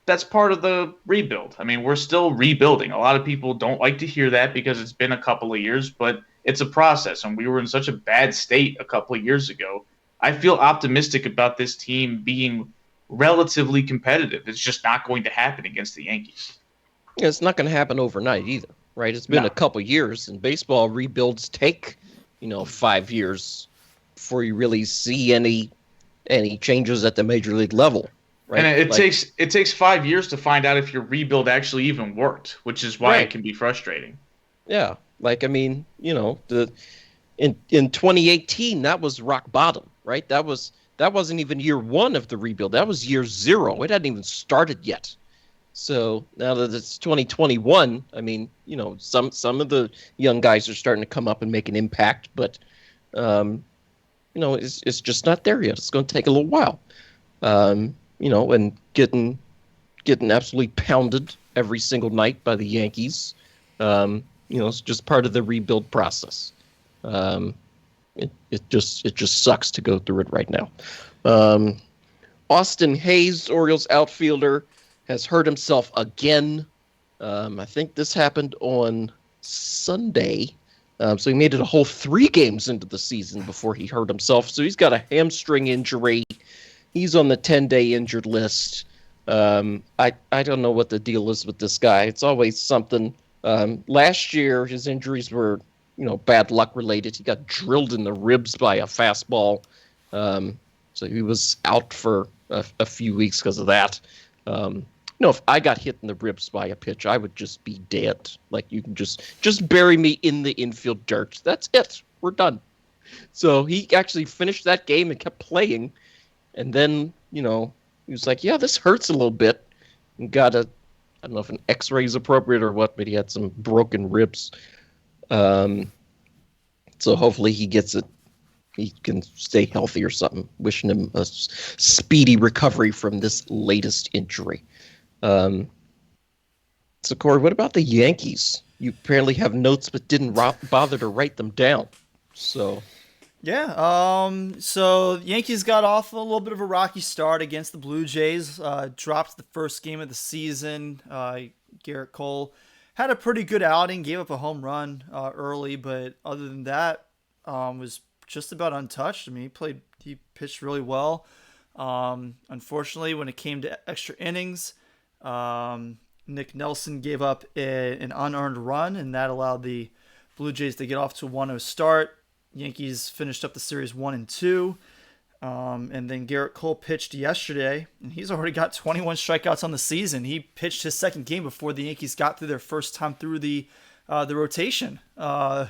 that's part of the rebuild. I mean, we're still rebuilding. A lot of people don't like to hear that because it's been a couple of years, but it's a process, and we were in such a bad state a couple of years ago. I feel optimistic about this team being relatively competitive. It's just not going to happen against the Yankees. Yeah, it's not going to happen overnight either, right? It's been No. a couple years, and baseball rebuilds take, 5 years before you really see any changes at the major league level, right? And it takes 5 years to find out if your rebuild actually even worked, which is why Right. it can be frustrating. Yeah, in 2018 that was rock bottom, right? That wasn't even year one of the rebuild. That was year zero. It hadn't even started yet. So now that it's 2021, some of the young guys are starting to come up and make an impact, but it's just not there yet. It's going to take a little while. And getting absolutely pounded every single night by the Yankees. It's just part of the rebuild process. It just sucks to go through it right now. Austin Hayes, Orioles outfielder, has hurt himself again. I think this happened on Sunday. So he made it a whole 3 games into the season before he hurt himself. So he's got a hamstring injury. He's on the 10-day injured list. I don't know what the deal is with this guy. It's always something. Last year, his injuries were, bad luck related. He got drilled in the ribs by a fastball. So he was out for a few weeks because of that. If I got hit in the ribs by a pitch, I would just be dead. Like, you can just bury me in the infield dirt. That's it. We're done. So he actually finished that game and kept playing. And then, he was like, yeah, this hurts a little bit. And got I don't know if an x-ray is appropriate or what, but he had some broken ribs. So hopefully he gets it. He can stay healthy or something. Wishing him a speedy recovery from this latest injury. So, Corey, what about the Yankees? You apparently have notes but didn't bother to write them down. So... Yeah, so the Yankees got off a little bit of a rocky start against the Blue Jays, dropped the first game of the season. Garrett Cole had a pretty good outing, gave up a home run early, but other than that, was just about untouched. I mean, he pitched really well. Unfortunately, when it came to extra innings, Nick Nelson gave up an unearned run, and that allowed the Blue Jays to get off to a 1-0 start. Yankees finished up the series 1-2. And then Garrett Cole pitched yesterday, and he's already got 21 strikeouts on the season. He pitched his second game before the Yankees got through their first time through the rotation. So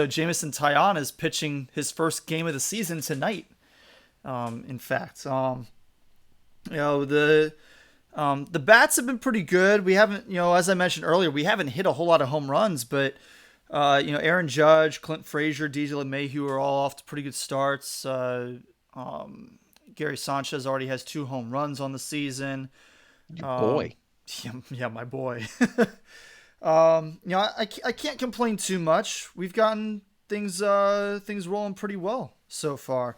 Jameson Taillon is pitching his first game of the season tonight. In fact, the bats have been pretty good. We haven't, as I mentioned earlier, we haven't hit a whole lot of home runs, but Aaron Judge, Clint Frazier, DJ LeMahieu are all off to pretty good starts. Gary Sanchez already has 2 home runs on the season. Your boy. Yeah, my boy. I can't complain too much. We've gotten things rolling pretty well so far.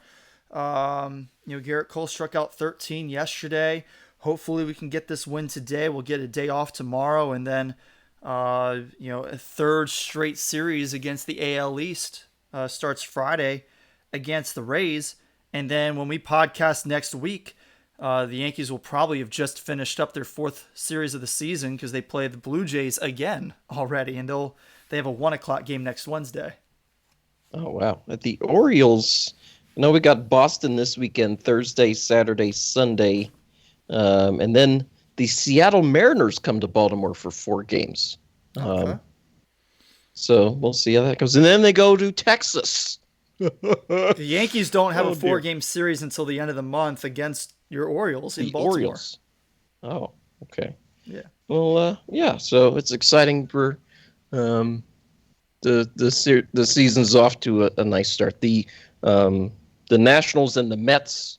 Garrett Cole struck out 13 yesterday. Hopefully we can get this win today. We'll get a day off tomorrow, and then a third straight series against the AL East starts Friday against the Rays. And then when we podcast next week, the Yankees will probably have just finished up their 4th series of the season because they play the Blue Jays again already, and they have a 1:00 game next Wednesday. Oh, wow. At the Orioles, we got Boston this weekend, Thursday, Saturday, Sunday. And then the Seattle Mariners come to Baltimore for 4 games. Okay. So we'll see how that goes. And then they go to Texas. The Yankees don't have a 4-game series until the end of the month against your Orioles in Baltimore. Orioles. Oh, okay. Yeah. Well, yeah. So it's exciting for the season's off to a nice start. The Nationals and the Mets,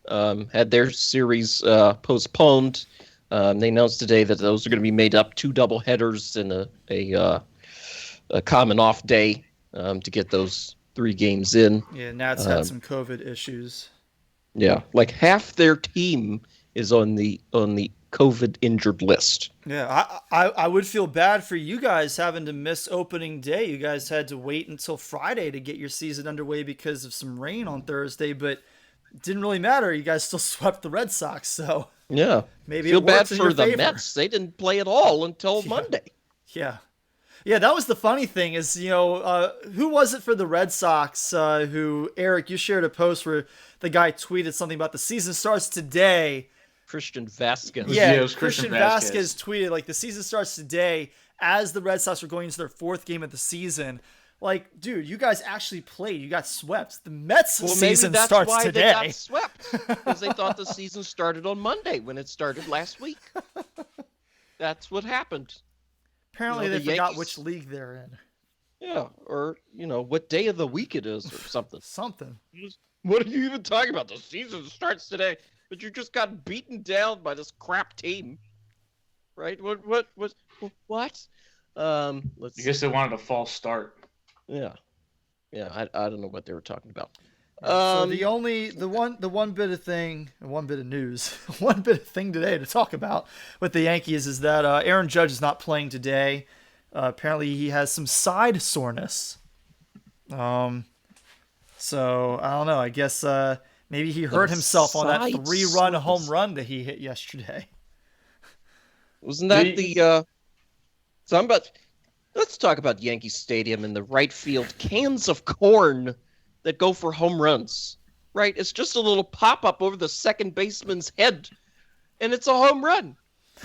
had their series postponed. They announced today that those are going to be made up 2 doubleheaders and a common off day to get those 3 games in. Yeah, Nats had some COVID issues. Yeah, like half their team is on the COVID injured list. Yeah, I would feel bad for you guys having to miss opening day. You guys had to wait until Friday to get your season underway because of some rain on Thursday, but didn't really matter. You guys still swept the Red Sox, so Yeah. maybe Feel it bad works in for your the favor. Mets. They didn't play at all until Monday. Yeah. Yeah, that was the funny thing is, who was it for the Red Sox who, Eric, you shared a post where the guy tweeted something about the season starts today. Christian Vasquez. Yeah, it was Christian Vasquez tweeted, like, the season starts today as the Red Sox were going into their 4th game of the season. Like, dude, you guys actually played. You got swept. The Mets season starts today. They got swept, because they thought the season started on Monday when it started last week. That's what happened. Apparently they forgot Yankees, which league they're in. Yeah, or, what day of the week it is or something. Something. What are you even talking about? The season starts today, but you just got beaten down by this crap team. Right? What? Let's I guess they wanted a false start. Yeah. I don't know what they were talking about. So the one bit of news, one bit of thing today to talk about with the Yankees is that Aaron Judge is not playing today. Apparently he has some side soreness. So I don't know. I guess maybe he hurt himself on that 3-run home run that he hit yesterday. Wasn't that let's talk about Yankee Stadium and the right field cans of corn that go for home runs, right? It's just a little pop-up over the second baseman's head, and it's a home run.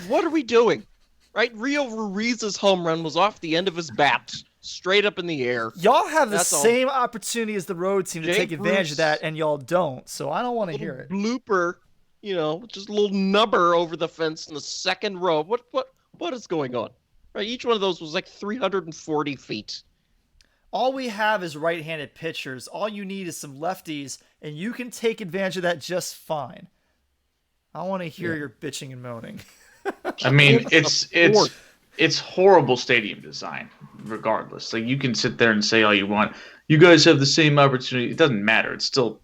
What are we doing, right? Rio Ruiz's home run was off the end of his bat, straight up in the air. Y'all have the same opportunity as the road team to take advantage of that, and y'all don't, so I don't want to hear it. Blooper, just a little nubber over the fence in the second row. What is going on? Right, each one of those was like 340 feet. All we have is right-handed pitchers. All you need is some lefties, and you can take advantage of that just fine. I want to hear your bitching and moaning. I mean, it's horrible stadium design, regardless. Like, you can sit there and say all you want. You guys have the same opportunity. It doesn't matter. It's still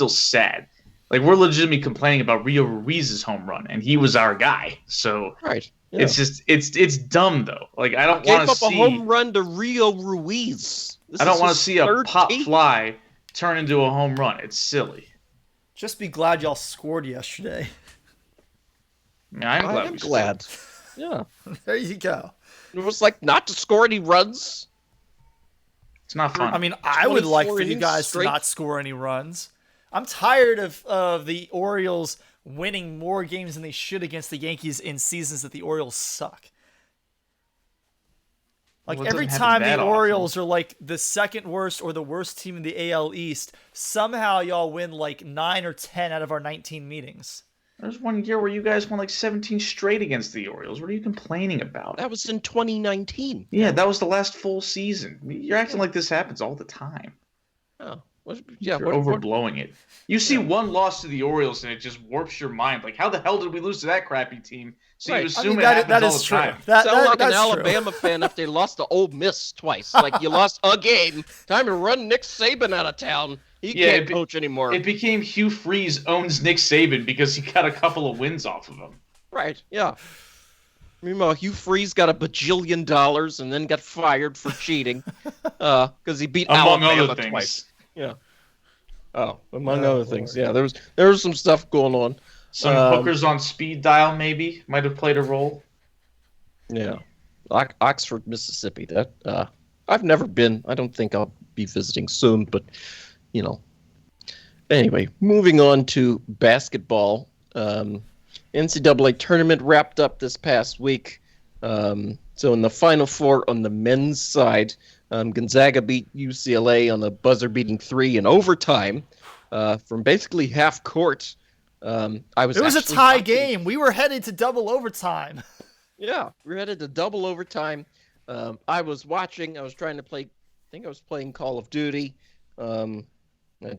sad. Like, we're legitimately complaining about Rio Ruiz's home run, and he was our guy. So right. Yeah. It's just it's dumb though. Like, I don't want to see a home run to Rio Ruiz. I don't want to see a pop fly turn into a home run. It's silly. Just be glad y'all scored yesterday. I'm glad. Yeah. There you go. It was like not to score any runs. It's not fun. I mean, I would like for you guys to not score any runs. I'm tired of the Orioles winning more games than they should against the Yankees in seasons that the Orioles suck. Like, every time the Orioles are like the second worst or the worst team in the AL East, somehow y'all win like 9 or 10 out of our 19 meetings. There's one year where you guys won like 17 straight against the Orioles. What are you complaining about? That was in 2019. Yeah, that was the last full season. You're acting like this happens all the time. Oh. You're overblowing it. You see one loss to the Orioles and it just warps your mind. Like, how the hell did we lose to that crappy team? So you assume it happens all the time. Sound like an Alabama fan if they lost to Ole Miss twice. Like, you lost a game. Time to run Nick Saban out of town. He can't coach anymore. It became Hugh Freeze owns Nick Saban because he got a couple of wins off of him. Right, yeah. Meanwhile, Hugh Freeze got $1 bajillion and then got fired for cheating because he beat Alabama twice. Yeah. Oh, among other things. Yeah, there was some stuff going on. Some hookers on speed dial maybe might have played a role. Yeah. Oxford, Mississippi. That I've never been. I don't think I'll be visiting soon, but Anyway, moving on to basketball. NCAA tournament wrapped up this past week. So in the Final Four on the men's side, Gonzaga beat UCLA on a buzzer-beating 3 in overtime from basically half court. It was a tie game. We were headed to double overtime. Yeah, we were headed to double overtime. I was watching. I was trying to play. I think I was playing Call of Duty.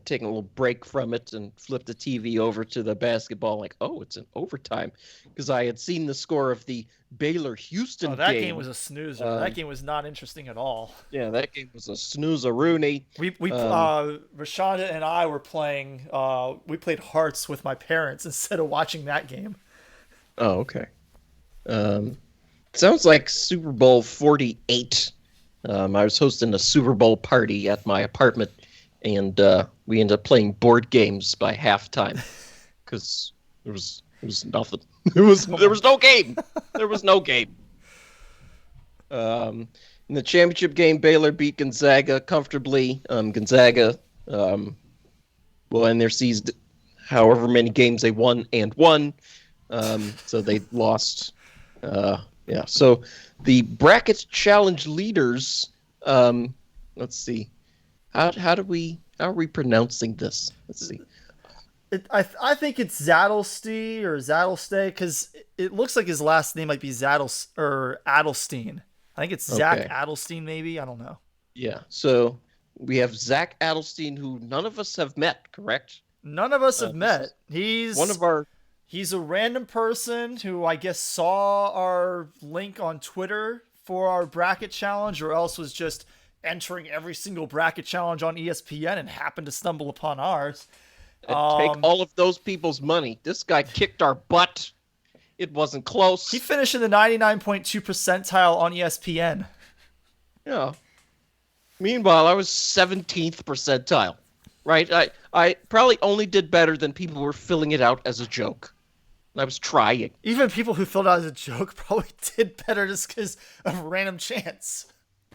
Taking a little break from it and flipped the TV over to the basketball. Like, oh, it's an overtime, because I had seen the score of the Baylor-Houston game. That game was a snoozer. That game was not interesting at all. Yeah, that game was a snoozer-rooney. We Rashonda and I were playing. We played Hearts with my parents instead of watching that game. Oh, okay. Sounds like Super Bowl 48. I was hosting a Super Bowl party at my apartment and we ended up playing board games by halftime because there was nothing. There was no game. There was no game. In the championship game, Baylor beat Gonzaga comfortably. Gonzaga will end their season however many games they won. So they lost. So the bracket challenge leaders. Let's see. How are we pronouncing this? Let's see. I think it's Zadelstein or Zadelstay because it looks like his last name might be Adelstein. I think it's Zach Adelstein, maybe. I don't know. Yeah. So we have Zach Adelstein, who none of us have met, correct? None of us have met. He's a random person who I guess saw our link on Twitter for our bracket challenge, or else was just entering every single bracket challenge on ESPN and happened to stumble upon ours. Take all of those people's money. This guy kicked our butt. It wasn't close. He finished in the 99.2 percentile on ESPN. Yeah. Meanwhile, I was 17th percentile. Right? I probably only did better than people who were filling it out as a joke. I was trying. Even people who filled out as a joke probably did better just because of random chance.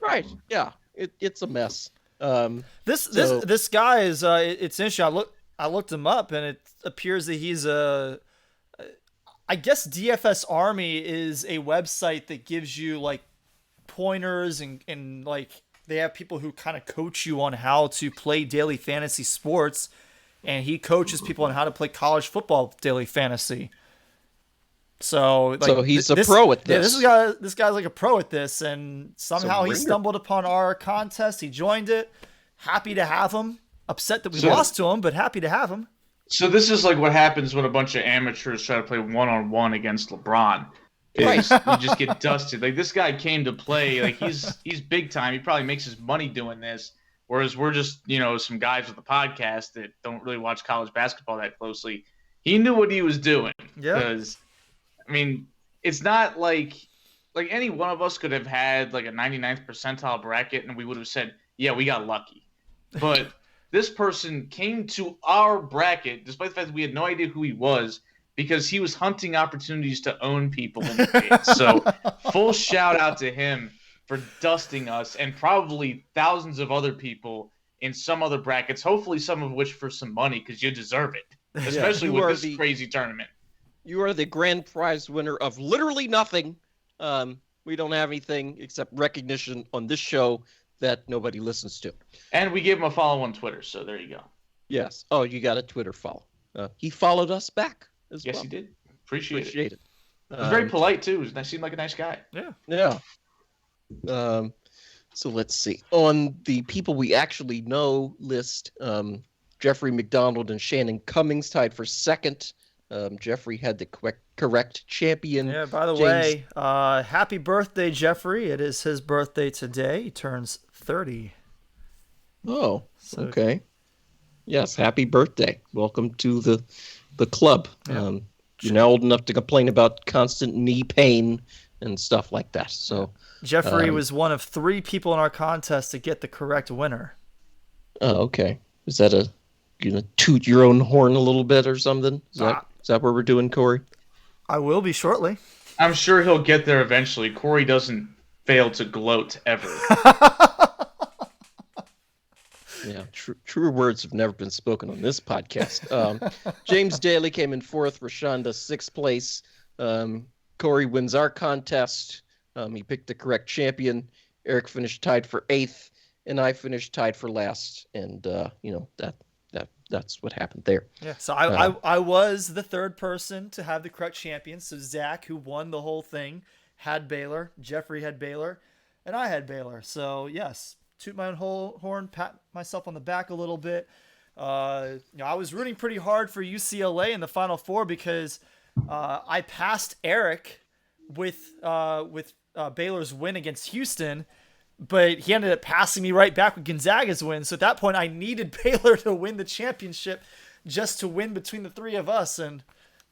Right. Yeah. It's a mess. This guy is it's interesting. I looked him up, and it appears that he's I guess DFS Army is a website that gives you like pointers and like they have people who kind of coach you on how to play daily fantasy sports, and he coaches people on how to play college football daily fantasy. So he's a pro at this. Yeah, this guy's like a pro at this, and somehow he stumbled upon our contest. He joined it. Happy to have him. Upset that we lost to him, but happy to have him. So this is like what happens when a bunch of amateurs try to play one-on-one against LeBron. Right. You just get dusted. Like, this guy came to play. Like, he's big time. He probably makes his money doing this. Whereas we're just, some guys with a podcast that don't really watch college basketball that closely. He knew what he was doing. Yeah. Because, it's not like any one of us could have had like a 99th percentile bracket and we would have said, yeah, we got lucky. But this person came to our bracket, despite the fact that we had no idea who he was, because he was hunting opportunities to own people in the pit. So full shout out to him for dusting us and probably thousands of other people in some other brackets, hopefully some of which for some money, because you deserve it, especially with this crazy tournament. You are the grand prize winner of literally nothing. We don't have anything except recognition on this show that nobody listens to. And we gave him a follow on Twitter, so there you go. Yes. Oh, you got a Twitter follow. He followed us back as well. Yes, he did. Appreciate it. He was very polite, too. He seemed like a nice guy. Yeah. So let's see. On the people we actually know list, Jeffrey McDonald and Shannon Cummings tied for second. Jeffrey had the correct champion. Yeah, by the way, happy birthday, Jeffrey. It is his birthday today. He turns 30. Oh, okay. Yes, happy birthday. Welcome to the club. Yeah. You're now old enough to complain about constant knee pain and stuff like that. So Jeffrey was one of 3 people in our contest to get the correct winner. Oh, okay. Is that toot your own horn a little bit or something? Is that what we're doing, Corey? I will be shortly. I'm sure he'll get there eventually. Corey doesn't fail to gloat ever. Yeah, truer words have never been spoken on this podcast. James Daly came in 4th, Rashonda 6th place. Corey wins our contest. He picked the correct champion. Eric finished tied for 8th, and I finished tied for last. And that's what happened there. Yeah, so I was the 3rd person to have the correct champion. So Zach, who won the whole thing, had Baylor. Jeffrey had Baylor, and I had Baylor. So yes, toot my own horn, pat myself on the back a little bit. I was rooting pretty hard for UCLA in the Final Four because I passed Eric with Baylor's win against Houston. But he ended up passing me right back with Gonzaga's win. So at that point, I needed Baylor to win the championship just to win between the 3 of us. And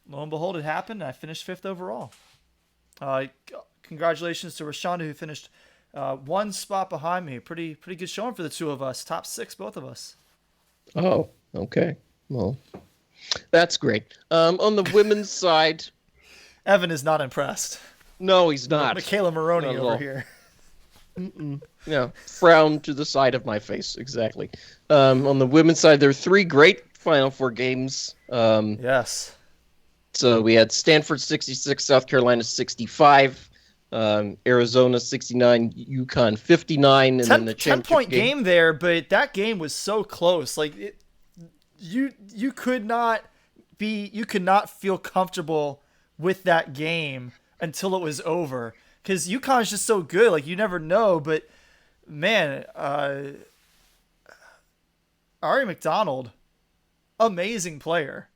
lo and behold, it happened. And I finished 5th overall. Congratulations to Rashonda, who finished 1 spot behind me. Pretty good showing for the 2 of us. Top 6, both of us. Oh, okay. Well, that's great. On the women's side, Evan is not impressed. no, he's not. Michaela Maroney Not at over all. here. Yeah, frown to the side of my face. Exactly. On the women's side, there are three great Final Four games. Yes. So we had Stanford 66, South Carolina 65, Arizona 69, UConn 59, and then the 10-point championship game there, but that game was so close. Like you could not feel comfortable with that game until it was over, because UConn's just so good. Like, you never know, but man, Ari McDonald, amazing player.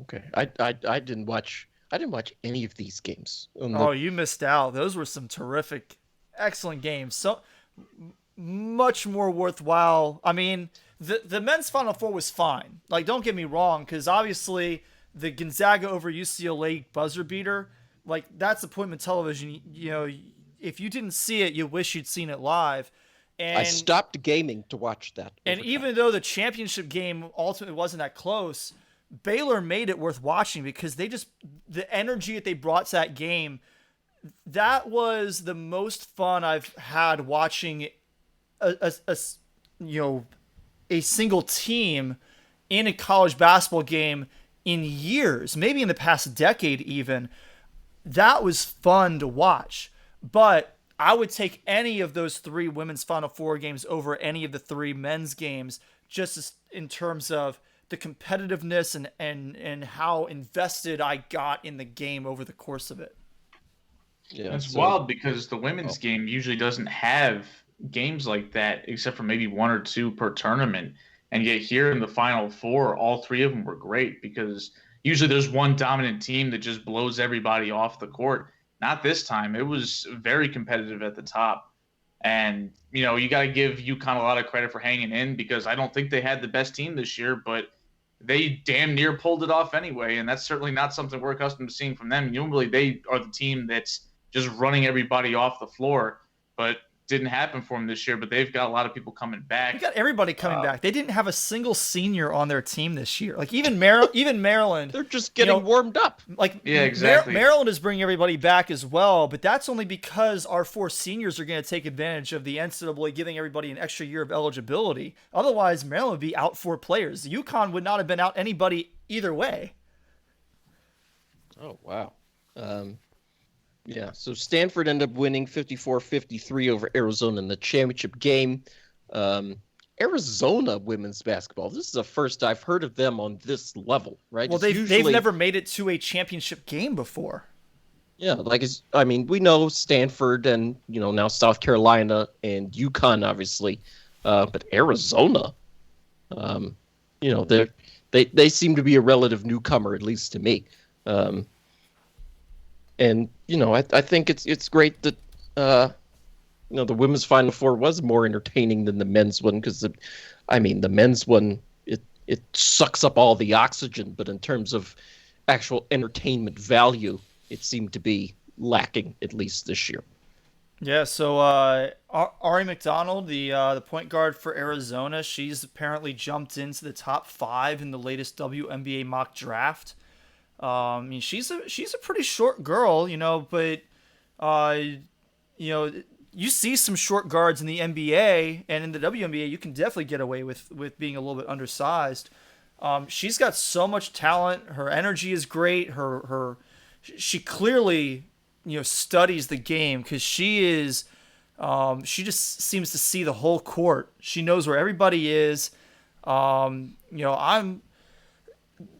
Okay, I didn't watch any of these games. Oh, you missed out. Those were some terrific, excellent games. So much more worthwhile. I mean, the men's Final Four was fine. Like, don't get me wrong, because obviously the Gonzaga over UCLA buzzer beater, like, that's appointment television. You know, if you didn't see it, you wish you'd seen it live. And I stopped gaming to watch that. And even though the championship game ultimately wasn't that close, Baylor made it worth watching, because the energy that they brought to that game, that was the most fun I've had watching a single team in a college basketball game in years, maybe in the past decade even. That was fun to watch. But I would take any of those three women's Final Four games over any of the three men's games, just in terms of the competitiveness and how invested I got in the game over the course of it. Yeah, it's wild because the women's game usually doesn't have games like that, except for maybe one or two per tournament. And yet here in the Final Four, all three of them were great, because usually there's one dominant team that just blows everybody off the court. Not this time. It was very competitive at the top. And, you got to give UConn a lot of credit for hanging in, because I don't think they had the best team this year, but they damn near pulled it off anyway. And that's certainly not something we're accustomed to seeing from them. Usually they are the team that's just running everybody off the floor, but didn't happen for them this year. But they've got a lot of people coming back. They got everybody coming back. They didn't have a single senior on their team this year. Like, even Maryland, they're just getting warmed up. Like, yeah, exactly. Maryland is bringing everybody back as well, but that's only because our four seniors are going to take advantage of the NCAA giving everybody an extra year of eligibility. Otherwise, Maryland would be out 4 players. UConn would not have been out anybody either way. Oh, wow. Yeah, so Stanford ended up winning 54-53 over Arizona in the championship game. Arizona women's basketball, this is the first I've heard of them on this level, right? Well, they've never made it to a championship game before. Yeah, we know Stanford and, now South Carolina and UConn, obviously. But Arizona, they seem to be a relative newcomer, at least to me. And, I think it's great that, the women's Final Four was more entertaining than the men's one, because, the men's one, it sucks up all the oxygen, but in terms of actual entertainment value, it seemed to be lacking, at least this year. Yeah, so Ari McDonald, the point guard for Arizona, she's apparently jumped into the top 5 in the latest WNBA mock draft. She's a pretty short girl, but you see some short guards in the NBA, and in the WNBA, you can definitely get away with being a little bit undersized. She's got so much talent. Her energy is great. She clearly, studies the game, because she just seems to see the whole court. She knows where everybody is.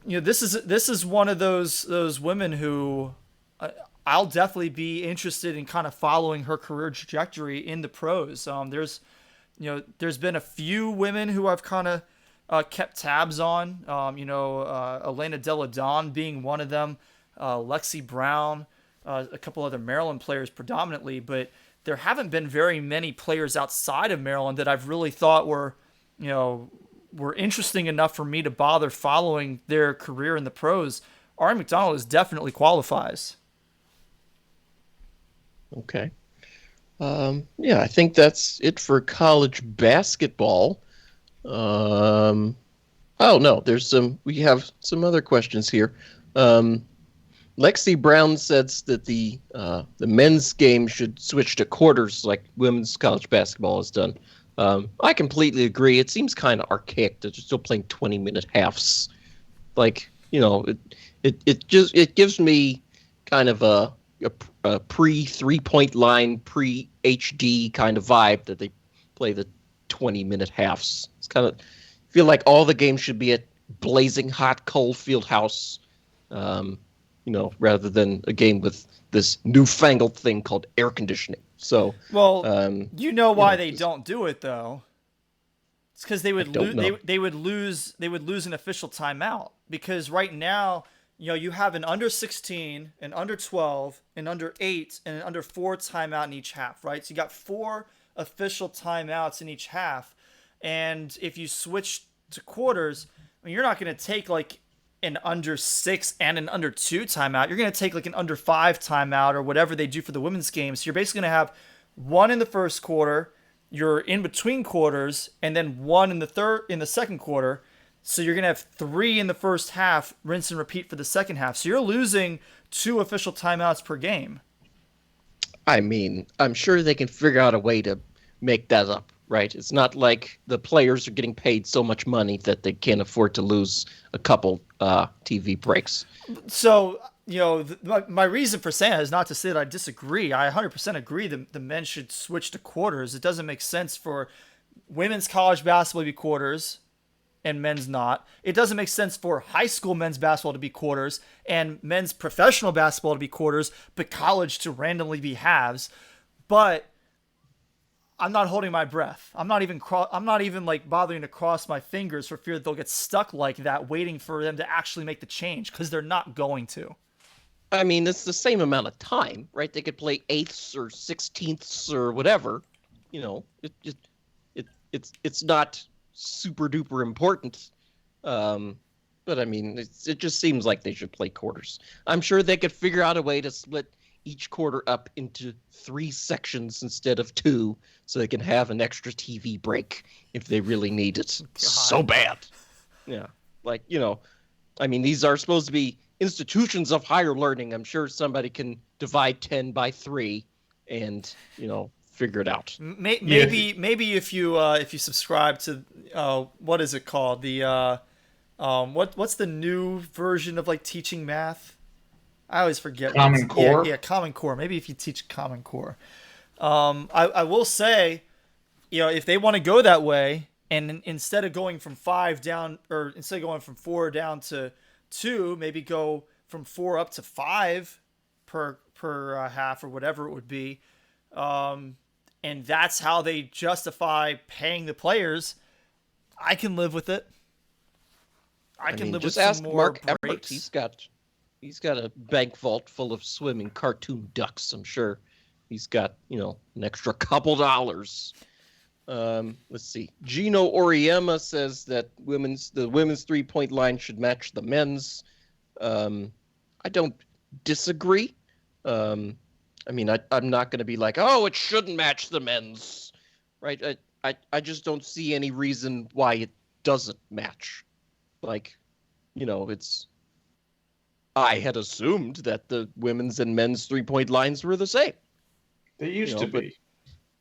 This is one of those women who I'll definitely be interested in kind of following her career trajectory in the pros. There's been a few women who I've kind of kept tabs on. Elena Delle Donne being one of them, Lexi Brown, a couple other Maryland players predominantly, but there haven't been very many players outside of Maryland that I've really thought were interesting enough for me to bother following their career in the pros. Ari McDonald definitely qualifies. Okay. Yeah, I think that's it for college basketball. Um, oh no, we have some other questions here. Um, Lexi Brown says that the men's game should switch to quarters like women's college basketball has done. I completely agree. It seems kind of archaic that you're still playing 20-minute halves. Like, it gives me kind of a pre 3-point line, pre HD kind of vibe that they play the 20-minute halves. It's kind of feel like all the games should be at blazing hot coal field house. Rather than a game with this newfangled thing called air conditioning. So, Well, why they just- don't do it though. It's because they would they would lose an official timeout, because right now you have an under 16, an under 12, an under 8, and an under 4 timeout in each half, right? So you got 4 official timeouts in each half, and if you switch to quarters, I mean, you're not going to take like an under 6 and an under 2 timeout. You're going to take like an under 5 timeout or whatever they do for the women's game. So you're basically going to have one in the first quarter, you're in between quarters, and then one in the second quarter. So you're going to have 3 in the first half, rinse and repeat for the second half. So you're losing 2 official timeouts per game. I mean, I'm sure they can figure out a way to make that up, right? It's not like the players are getting paid so much money that they can't afford to lose a couple TV breaks. So, my reason for saying that is not to say that I disagree. I 100% agree that the men should switch to quarters. It doesn't make sense for women's college basketball to be quarters and men's not. It doesn't make sense for high school men's basketball to be quarters and men's professional basketball to be quarters, but college to randomly be halves. But I'm not holding my breath. I'm not even like bothering to cross my fingers for fear that they'll get stuck like that, waiting for them to actually make the change, because they're not going to. I mean, it's the same amount of time, right? They could play eighths or sixteenths or whatever. It's not super duper important. But I mean, it just seems like they should play quarters. I'm sure they could figure out a way to split each quarter up into 3 sections instead of 2, so they can have an extra TV break if they really need it so bad. Yeah, I mean, these are supposed to be institutions of higher learning. I'm sure somebody can divide 10 by 3 and figure it out. Maybe if you subscribe to what is it called, the what's the new version of like teaching math? I always forget. Common Core? Yeah, Common Core. Maybe if you teach Common Core. I will say, if they want to go that way, and instead of going from 5 down, or instead of going from 4 down to 2, maybe go from 4 up to 5 per half or whatever it would be. And that's how they justify paying the players. I can live with it. I can live just with ask some more Mark breaks. Emmert. He's got a bank vault full of swimming cartoon ducks. I'm sure he's got an extra couple dollars. Let's see. Gino Oriema says that the women's 3-point line should match the men's. I don't disagree. I mean, I'm not going to be like, oh, it shouldn't match the men's, right? I just don't see any reason why it doesn't match. Like, it's. I had assumed that the women's and men's 3-point lines were the same. They used to be.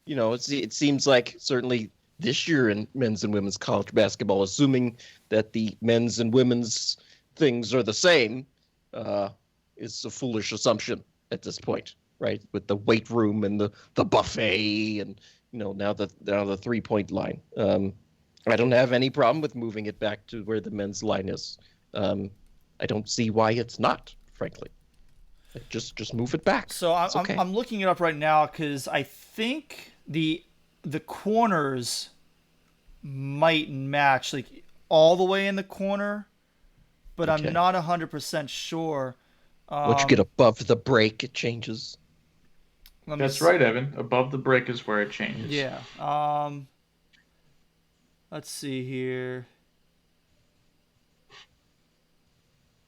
It seems like certainly this year in men's and women's college basketball, assuming that the men's and women's things are the same, is a foolish assumption at this point, right? With the weight room and the buffet and now the 3-point line. I don't have any problem with moving it back to where the men's line is. I don't see why it's not, frankly. Just move it back. So I'm looking it up right now because I think the corners might match like all the way in the corner, but okay. I'm not 100% sure. Once you get above the break, it changes. That's right, Evan. Above the break is where it changes. Yeah. Let's see here.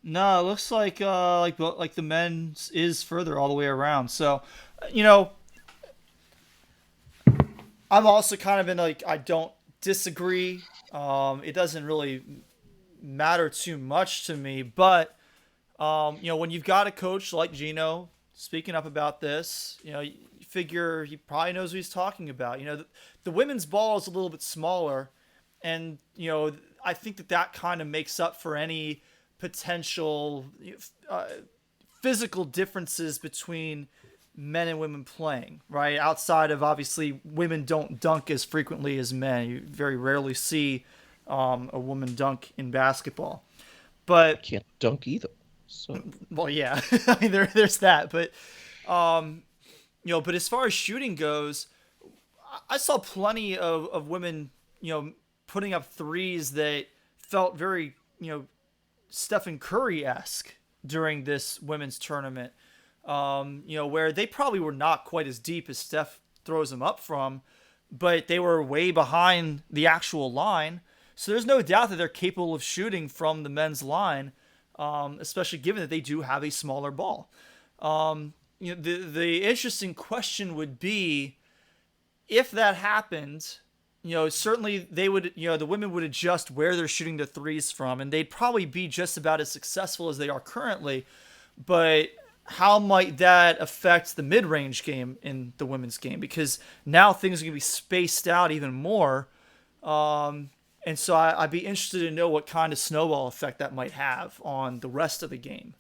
No, it looks like the men's is further all the way around. So, I'm also kind of in like, I don't disagree. It doesn't really matter too much to me, but when you've got a coach like Gino speaking up about this, you figure he probably knows what he's talking about. The women's ball is a little bit smaller, and I think that kind of makes up for any potential physical differences between men and women playing, right? Outside of, obviously, women don't dunk as frequently as men. You very rarely see a woman dunk in basketball. But Can't dunk either. So well, yeah, I mean, there's that. But but as far as shooting goes, I saw plenty of women, putting up threes that felt very, Stephen Curry-esque during this women's tournament. Where they probably were not quite as deep as Steph throws them up from, but they were way behind the actual line. So there's no doubt that they're capable of shooting from the men's line, especially given that they do have a smaller ball. The interesting question would be, if that happened, certainly they would, the women would adjust where they're shooting the threes from, and they'd probably be just about as successful as they are currently. But how might that affect the mid-range game in the women's game? Because now things are going to be spaced out even more. And so I'd be interested to know what kind of snowball effect that might have on the rest of the game.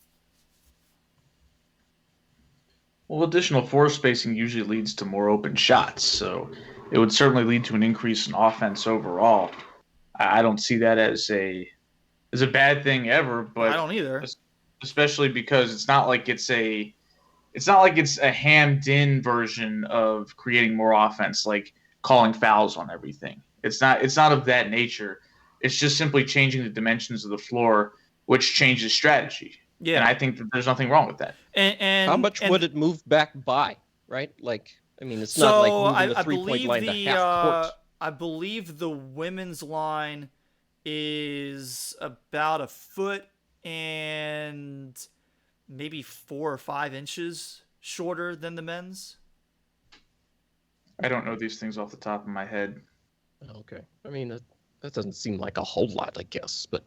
Well, additional floor spacing usually leads to more open shots, so it would certainly lead to an increase in offense overall. I don't see that as a bad thing ever, but I don't either. Especially because it's not like it's a hammed-in version of creating more offense, like calling fouls on everything. It's not of that nature. It's just simply changing the dimensions of the floor, which changes strategy. Yeah, and I think that there's nothing wrong with that. And how much would it move back by? Right, like, I mean, it's not like moving the 3-point line to half court. I believe the women's line is about a foot and maybe 4 or 5 inches shorter than the men's. I don't know these things off the top of my head. Okay. I mean, that doesn't seem like a whole lot, I guess, but...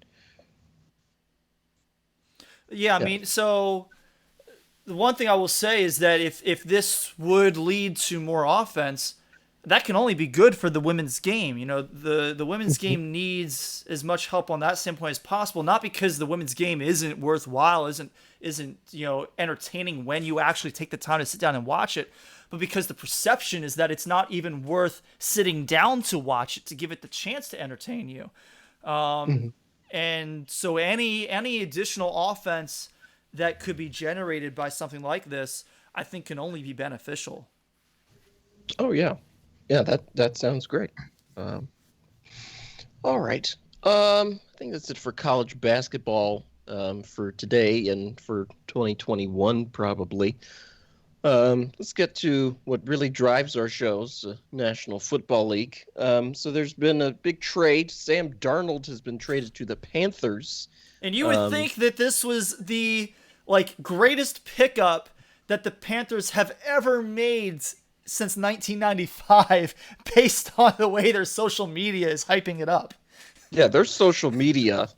Yeah, I mean, so the one thing I will say is that if this would lead to more offense, that can only be good for the women's game. The women's game needs as much help on that standpoint as possible, not because the women's game isn't worthwhile, isn't entertaining when you actually take the time to sit down and watch it, but because the perception is that it's not even worth sitting down to watch it, to give it the chance to entertain you. And so any additional offense that could be generated by something like this, I think, can only be beneficial. Oh, yeah. Yeah, that sounds great. All right. I think that's it for college basketball for today and for 2021, probably. Let's get to what really drives our shows, National Football League. So there's been a big trade. Sam Darnold has been traded to the Panthers. And you would think that this was the greatest pickup that the Panthers have ever made since 1995, based on the way their social media is hyping it up. Yeah, their social media,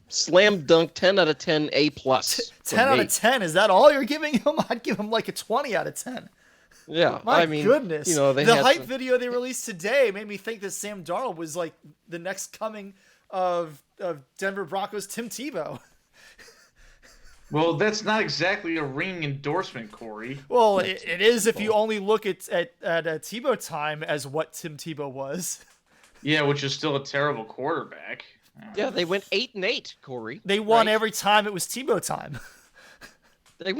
slam dunk, 10 out of 10, A+. 10 out of 10? Is that all you're giving him? I'd give him like a 20 out of 10. Yeah, My goodness. The hype video they released today made me think that Sam Darnold was like the next coming of Denver Broncos Tim Tebow. Well, that's not exactly a ring endorsement, Corey. Well, it is if you only look at Tebow time as what Tim Tebow was. Yeah, which is still a terrible quarterback. Yeah, they went 8-8, Corey. They won every time it was Tebow time. They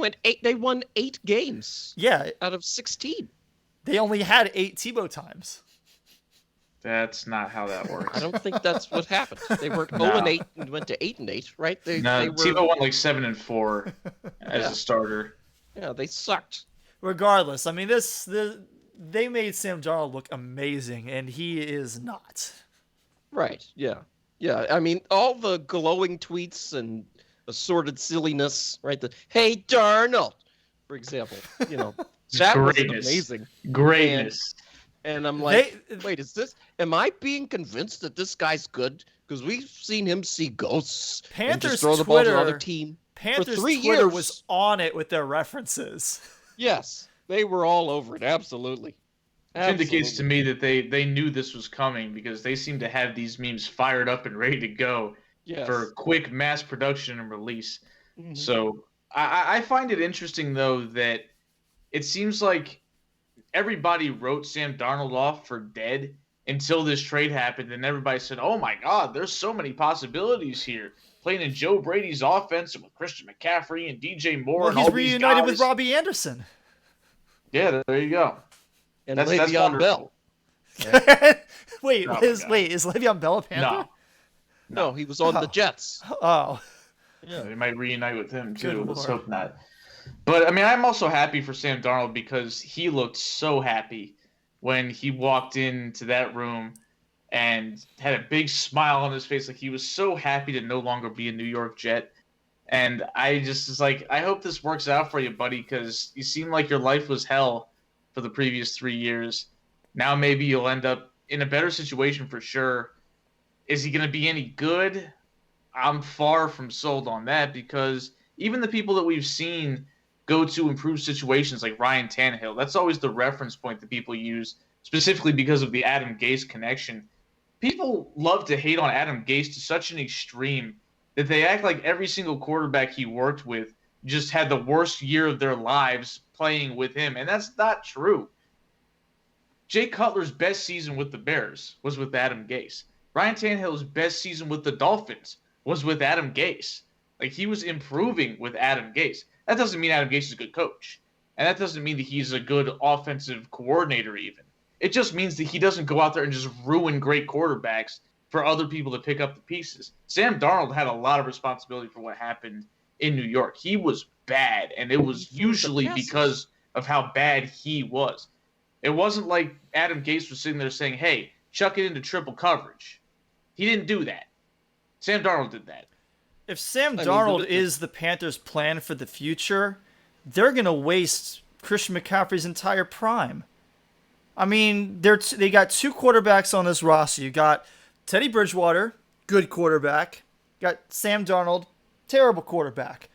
won 8 games. Yeah, out of 16. They only had 8 Tebow times. That's not how that works. I don't think that's what happened. They weren't 0-8 and went to 8-8, right? Tebow won like 7-4 as a starter. Yeah, they sucked. Regardless, I mean, they made Sam Darnold look amazing, and he is not. Right. Yeah. Yeah. I mean, all the glowing tweets and assorted silliness, right? Hey, Darnold, for example, that was amazing. Greatness. And I'm like, wait, am I being convinced that this guy's good? Because we've seen him see ghosts and just throw the ball to the other team for 3 years. Twitter was on it with their references. Yes, they were all over it. Absolutely. It indicates to me that they knew this was coming because they seem to have these memes fired up and ready to go for quick mass production and release. Mm-hmm. So I find it interesting, though, that it seems like everybody wrote Sam Darnold off for dead until this trade happened, and everybody said, oh, my God, there's so many possibilities here. Playing in Joe Brady's offense and with Christian McCaffrey and DJ Moore and all these guys. He's reunited with Robbie Anderson. Yeah, there you go. And Le'Veon Bell. Yeah. Wait, is Le'Veon Bell a Panther? No, he was on the Jets. Oh. Yeah, they might reunite with him, too. Let's hope not. But, I mean, I'm also happy for Sam Darnold because he looked so happy when he walked into that room and had a big smile on his face. Like, he was so happy to no longer be a New York Jet. And I just was like, I hope this works out for you, buddy, because you seem like your life was hell for the previous 3 years. Now maybe you'll end up in a better situation for sure. Is he going to be any good? I'm far from sold on that because even the people that we've seen go to improved situations like Ryan Tannehill, that's always the reference point that people use, specifically because of the Adam Gase connection. People love to hate on Adam Gase to such an extreme that they act like every single quarterback he worked with just had the worst year of their lives playing with him, and that's not true. Jay Cutler's best season with the Bears was with Adam Gase. Ryan Tannehill's best season with the Dolphins was with Adam Gase. Like, he was improving with Adam Gase. That doesn't mean Adam Gase is a good coach. And that doesn't mean that he's a good offensive coordinator even. It just means that he doesn't go out there and just ruin great quarterbacks for other people to pick up the pieces. Sam Darnold had a lot of responsibility for what happened in New York. He was bad, and it was usually because of how bad he was. It wasn't like Adam Gase was sitting there saying, hey, chuck it into triple coverage. He didn't do that. Sam Darnold did that. If Sam Darnold is the Panthers' plan for the future, they're going to waste Christian McCaffrey's entire prime. I mean, they got two quarterbacks on this roster. You got Teddy Bridgewater, good quarterback. You got Sam Darnold, terrible quarterback.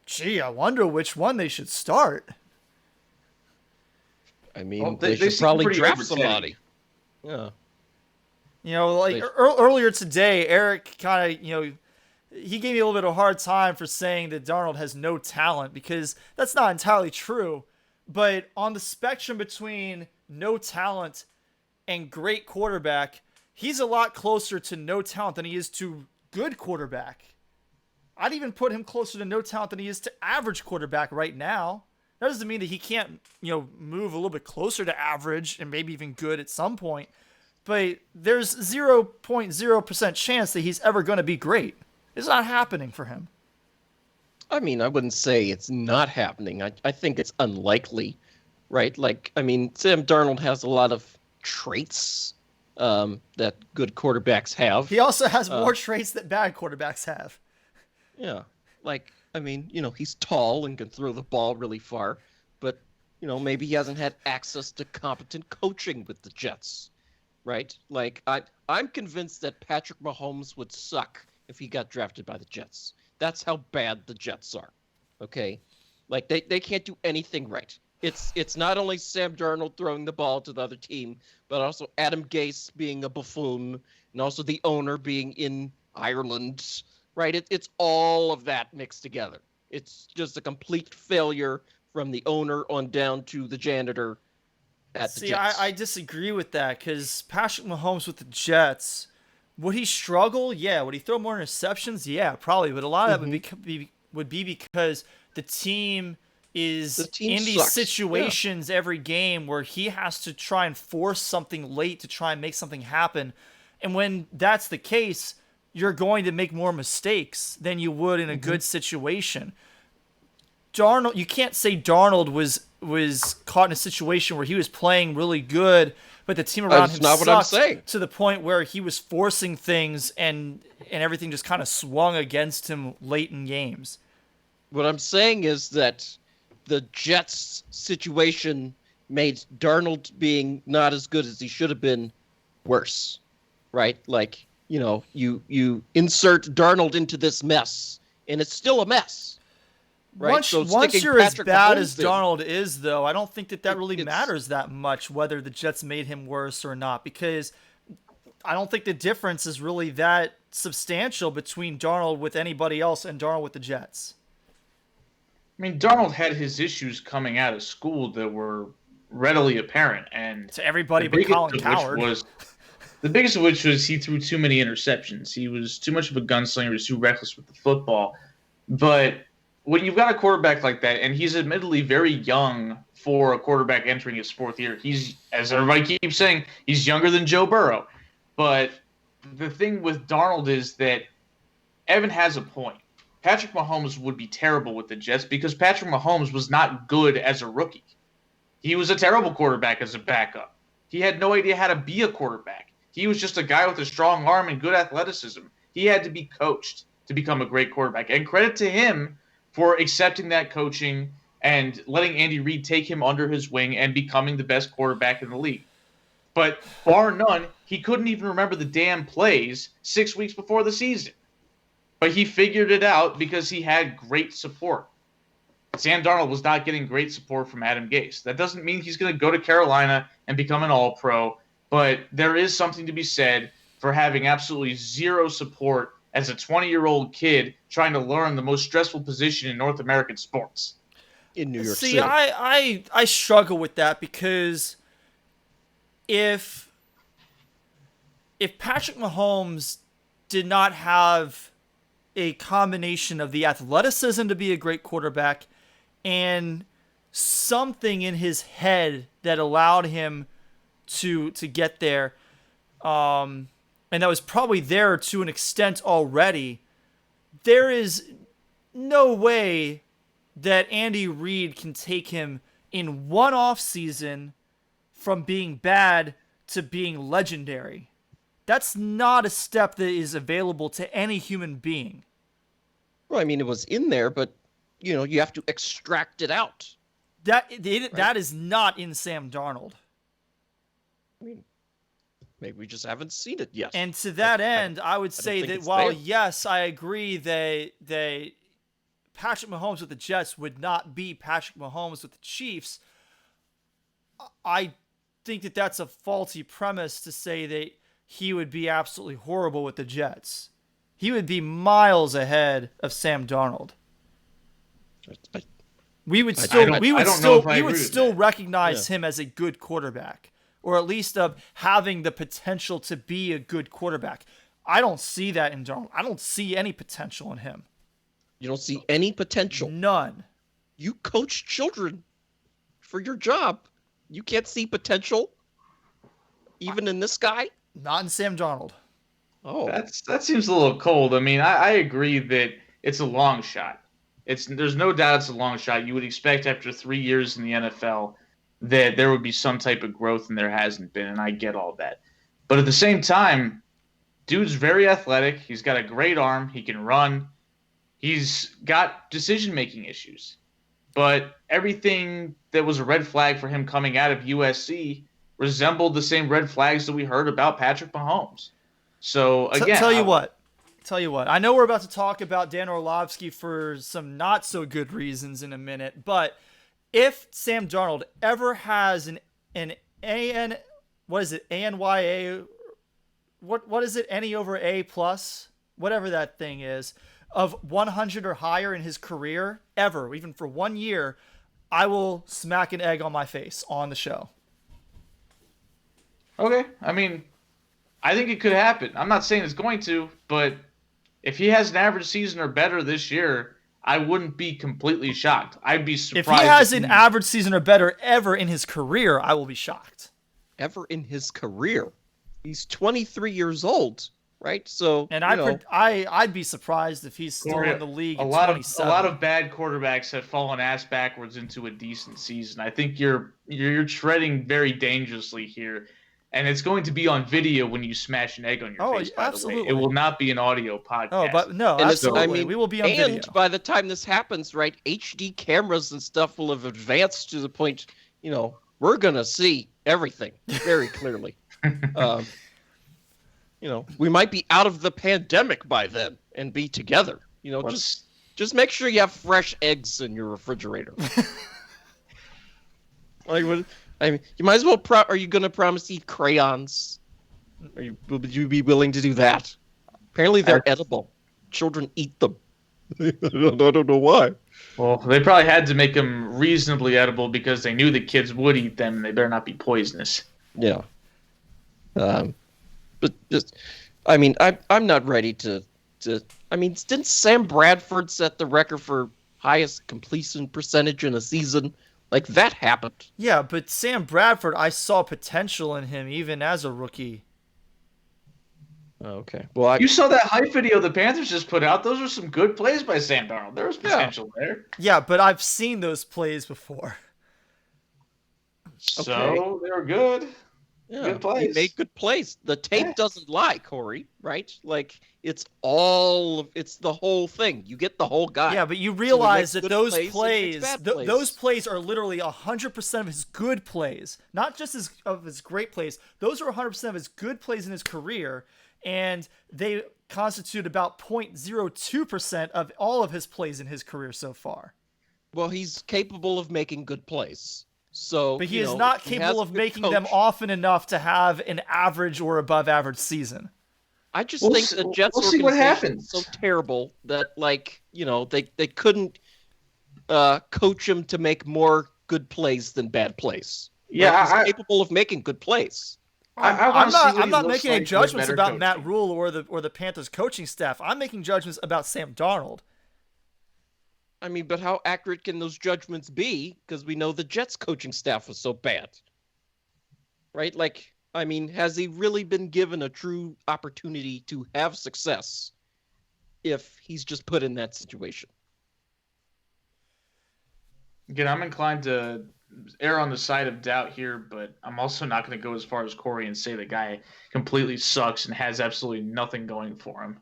Gee, I wonder which one they should start. I mean, they should probably draft somebody. Yeah. You know, like earlier today, Eric kind of, he gave me a little bit of a hard time for saying that Darnold has no talent because that's not entirely true. But on the spectrum between no talent and great quarterback, he's a lot closer to no talent than he is to good quarterback. I'd even put him closer to no talent than he is to average quarterback right now. That doesn't mean that he can't, move a little bit closer to average and maybe even good at some point. But there's 0.0% chance that he's ever going to be great. It's not happening for him. I mean, I wouldn't say it's not happening. I think it's unlikely, right? Like, I mean, Sam Darnold has a lot of traits that good quarterbacks have. He also has more traits that bad quarterbacks have. Yeah. Like, I mean, he's tall and can throw the ball really far, but, maybe he hasn't had access to competent coaching with the Jets, right? Like, I'm convinced that Patrick Mahomes would suck if he got drafted by the Jets. That's how bad the Jets are, okay? Like, they can't do anything right. It's not only Sam Darnold throwing the ball to the other team, but also Adam Gase being a buffoon, and also the owner being in Ireland, right? It's all of that mixed together. It's just a complete failure from the owner on down to the janitor at the Jets. I disagree with that because Patrick Mahomes with the Jets, would he struggle? Yeah. Would he throw more interceptions? Yeah, probably. But a lot of that would be because the team is in these situations every game where he has to try and force something late to try and make something happen. And when that's the case, you're going to make more mistakes than you would in a good situation. Darnold, you can't say Darnold was caught in a situation where he was playing really good, but the team around him sucked to the point where he was forcing things and everything just kind of swung against him late in games. What I'm saying is that the Jets situation made Darnold being not as good as he should have been worse, right? Like, you insert Darnold into this mess, and it's still a mess, right? Once sticking you're as Patrick bad Mahomes as in- Darnold is, though, I don't think that really it's- matters that much whether the Jets made him worse or not, because I don't think the difference is really that substantial between Darnold with anybody else and Darnold with the Jets. I mean, Darnold had his issues coming out of school that were readily apparent, and To everybody the but biggest Colin of which Cowherd. the biggest of which was he threw too many interceptions. He was too much of a gunslinger. He was too reckless with the football. But when you've got a quarterback like that, and he's admittedly very young for a quarterback entering his fourth year, he's, as everybody keeps saying, he's younger than Joe Burrow. But the thing with Darnold is that Evan has a point. Patrick Mahomes would be terrible with the Jets because Patrick Mahomes was not good as a rookie. He was a terrible quarterback as a backup. He had no idea how to be a quarterback. He was just a guy with a strong arm and good athleticism. He had to be coached to become a great quarterback. And credit to him for accepting that coaching and letting Andy Reid take him under his wing and becoming the best quarterback in the league. But bar none, he couldn't even remember the damn plays 6 weeks before the season. But he figured it out because he had great support. Sam Darnold was not getting great support from Adam Gase. That doesn't mean he's going to go to Carolina and become an all-pro, but there is something to be said for having absolutely zero support as a 20-year-old kid trying to learn the most stressful position in North American sports. in New York See, City. I struggle with that because if Patrick Mahomes did not have a combination of the athleticism to be a great quarterback and something in his head that allowed him to get there, and that was probably there to an extent already, there is no way that Andy Reid can take him in one off season from being bad to being legendary. That's not a step that is available to any human being. Well, I mean, it was in there, but you have to extract it out. That is not in Sam Darnold. I mean, maybe we just haven't seen it yet. And to that end, I would say think that it's while there. yes, I agree that Patrick Mahomes with the Jets would not be Patrick Mahomes with the Chiefs, I think that that's a faulty premise to say that he would be absolutely horrible with the Jets. He would be miles ahead of Sam Darnold. We would still recognize him as a good quarterback, or at least of having the potential to be a good quarterback. I don't see that in Darnold. I don't see any potential in him. You don't see any potential. None. You coach children for your job. You can't see potential, even in this guy. Not in Sam Darnold. Oh, That seems a little cold. I mean, I agree that it's a long shot. There's no doubt it's a long shot. You would expect after 3 years in the NFL that there would be some type of growth, and there hasn't been, and I get all that. But at the same time, dude's very athletic. He's got a great arm. He can run. He's got decision-making issues. But everything that was a red flag for him coming out of USC resembled the same red flags that we heard about Patrick Mahomes. So, again... Tell you what. I know we're about to talk about Dan Orlovsky for some not so good reasons in a minute, but if Sam Darnold ever has an ANYA, what is it, NE over A plus, whatever that thing is, of 100 or higher in his career, ever, even for 1 year, I will smack an egg on my face on the show. Okay, I mean, I think it could happen. I'm not saying it's going to, but if he has an average season or better this year, I wouldn't be completely shocked. I'd be surprised. If he has an average season or better ever in his career, I will be shocked. ever in his career. He's 23 years old, right? So, And I'd be surprised if he's still in the league at 27. A lot of bad quarterbacks have fallen ass backwards into a decent season. I think you're treading very dangerously here. And it's going to be on video when you smash an egg on your face, by absolutely. the way. It will not be an audio podcast. Oh, but no, And absolutely. We will be on video. And by the time this happens, right, HD cameras and stuff will have advanced to the point, we're going to see everything very clearly. We might be out of the pandemic by then and be together. Just make sure you have fresh eggs in your refrigerator. You might as well. Are you going to promise to eat crayons? Would you be willing to do that? Apparently, they're edible. Children eat them. I don't know why. Well, they probably had to make them reasonably edible because they knew the kids would eat them, and they better not be poisonous. Yeah. But just, I'm not ready to. Didn't Sam Bradford set the record for highest completion percentage in a season? Like, that happened. Yeah, but Sam Bradford, I saw potential in him even as a rookie. Okay. Well, you saw that hype video the Panthers just put out. Those were some good plays by Sam Darnold. There was potential there. Yeah, but I've seen those plays before. So they were good. Yeah, good plays. He made good plays. The tape doesn't lie, Corey, right? Like, it's the whole thing. You get the whole guy. Yeah, but you realize that those plays, those plays are literally 100% of his good plays. Not just of his great plays. Those are 100% of his good plays in his career, and they constitute about 0.02% of all of his plays in his career so far. Well, he's capable of making good plays. But he is not capable of making them often enough to have an average or above average season. I just think the Jets organization is so terrible that, they couldn't coach him to make more good plays than bad plays. Yeah, he's capable of making good plays. I'm not making any judgments about Matt Rule or the Panthers coaching staff. I'm making judgments about Sam Darnold. But how accurate can those judgments be? Because we know the Jets coaching staff was so bad. Right? Has he really been given a true opportunity to have success if he's just put in that situation? Again, I'm inclined to err on the side of doubt here, but I'm also not going to go as far as Corey and say the guy completely sucks and has absolutely nothing going for him.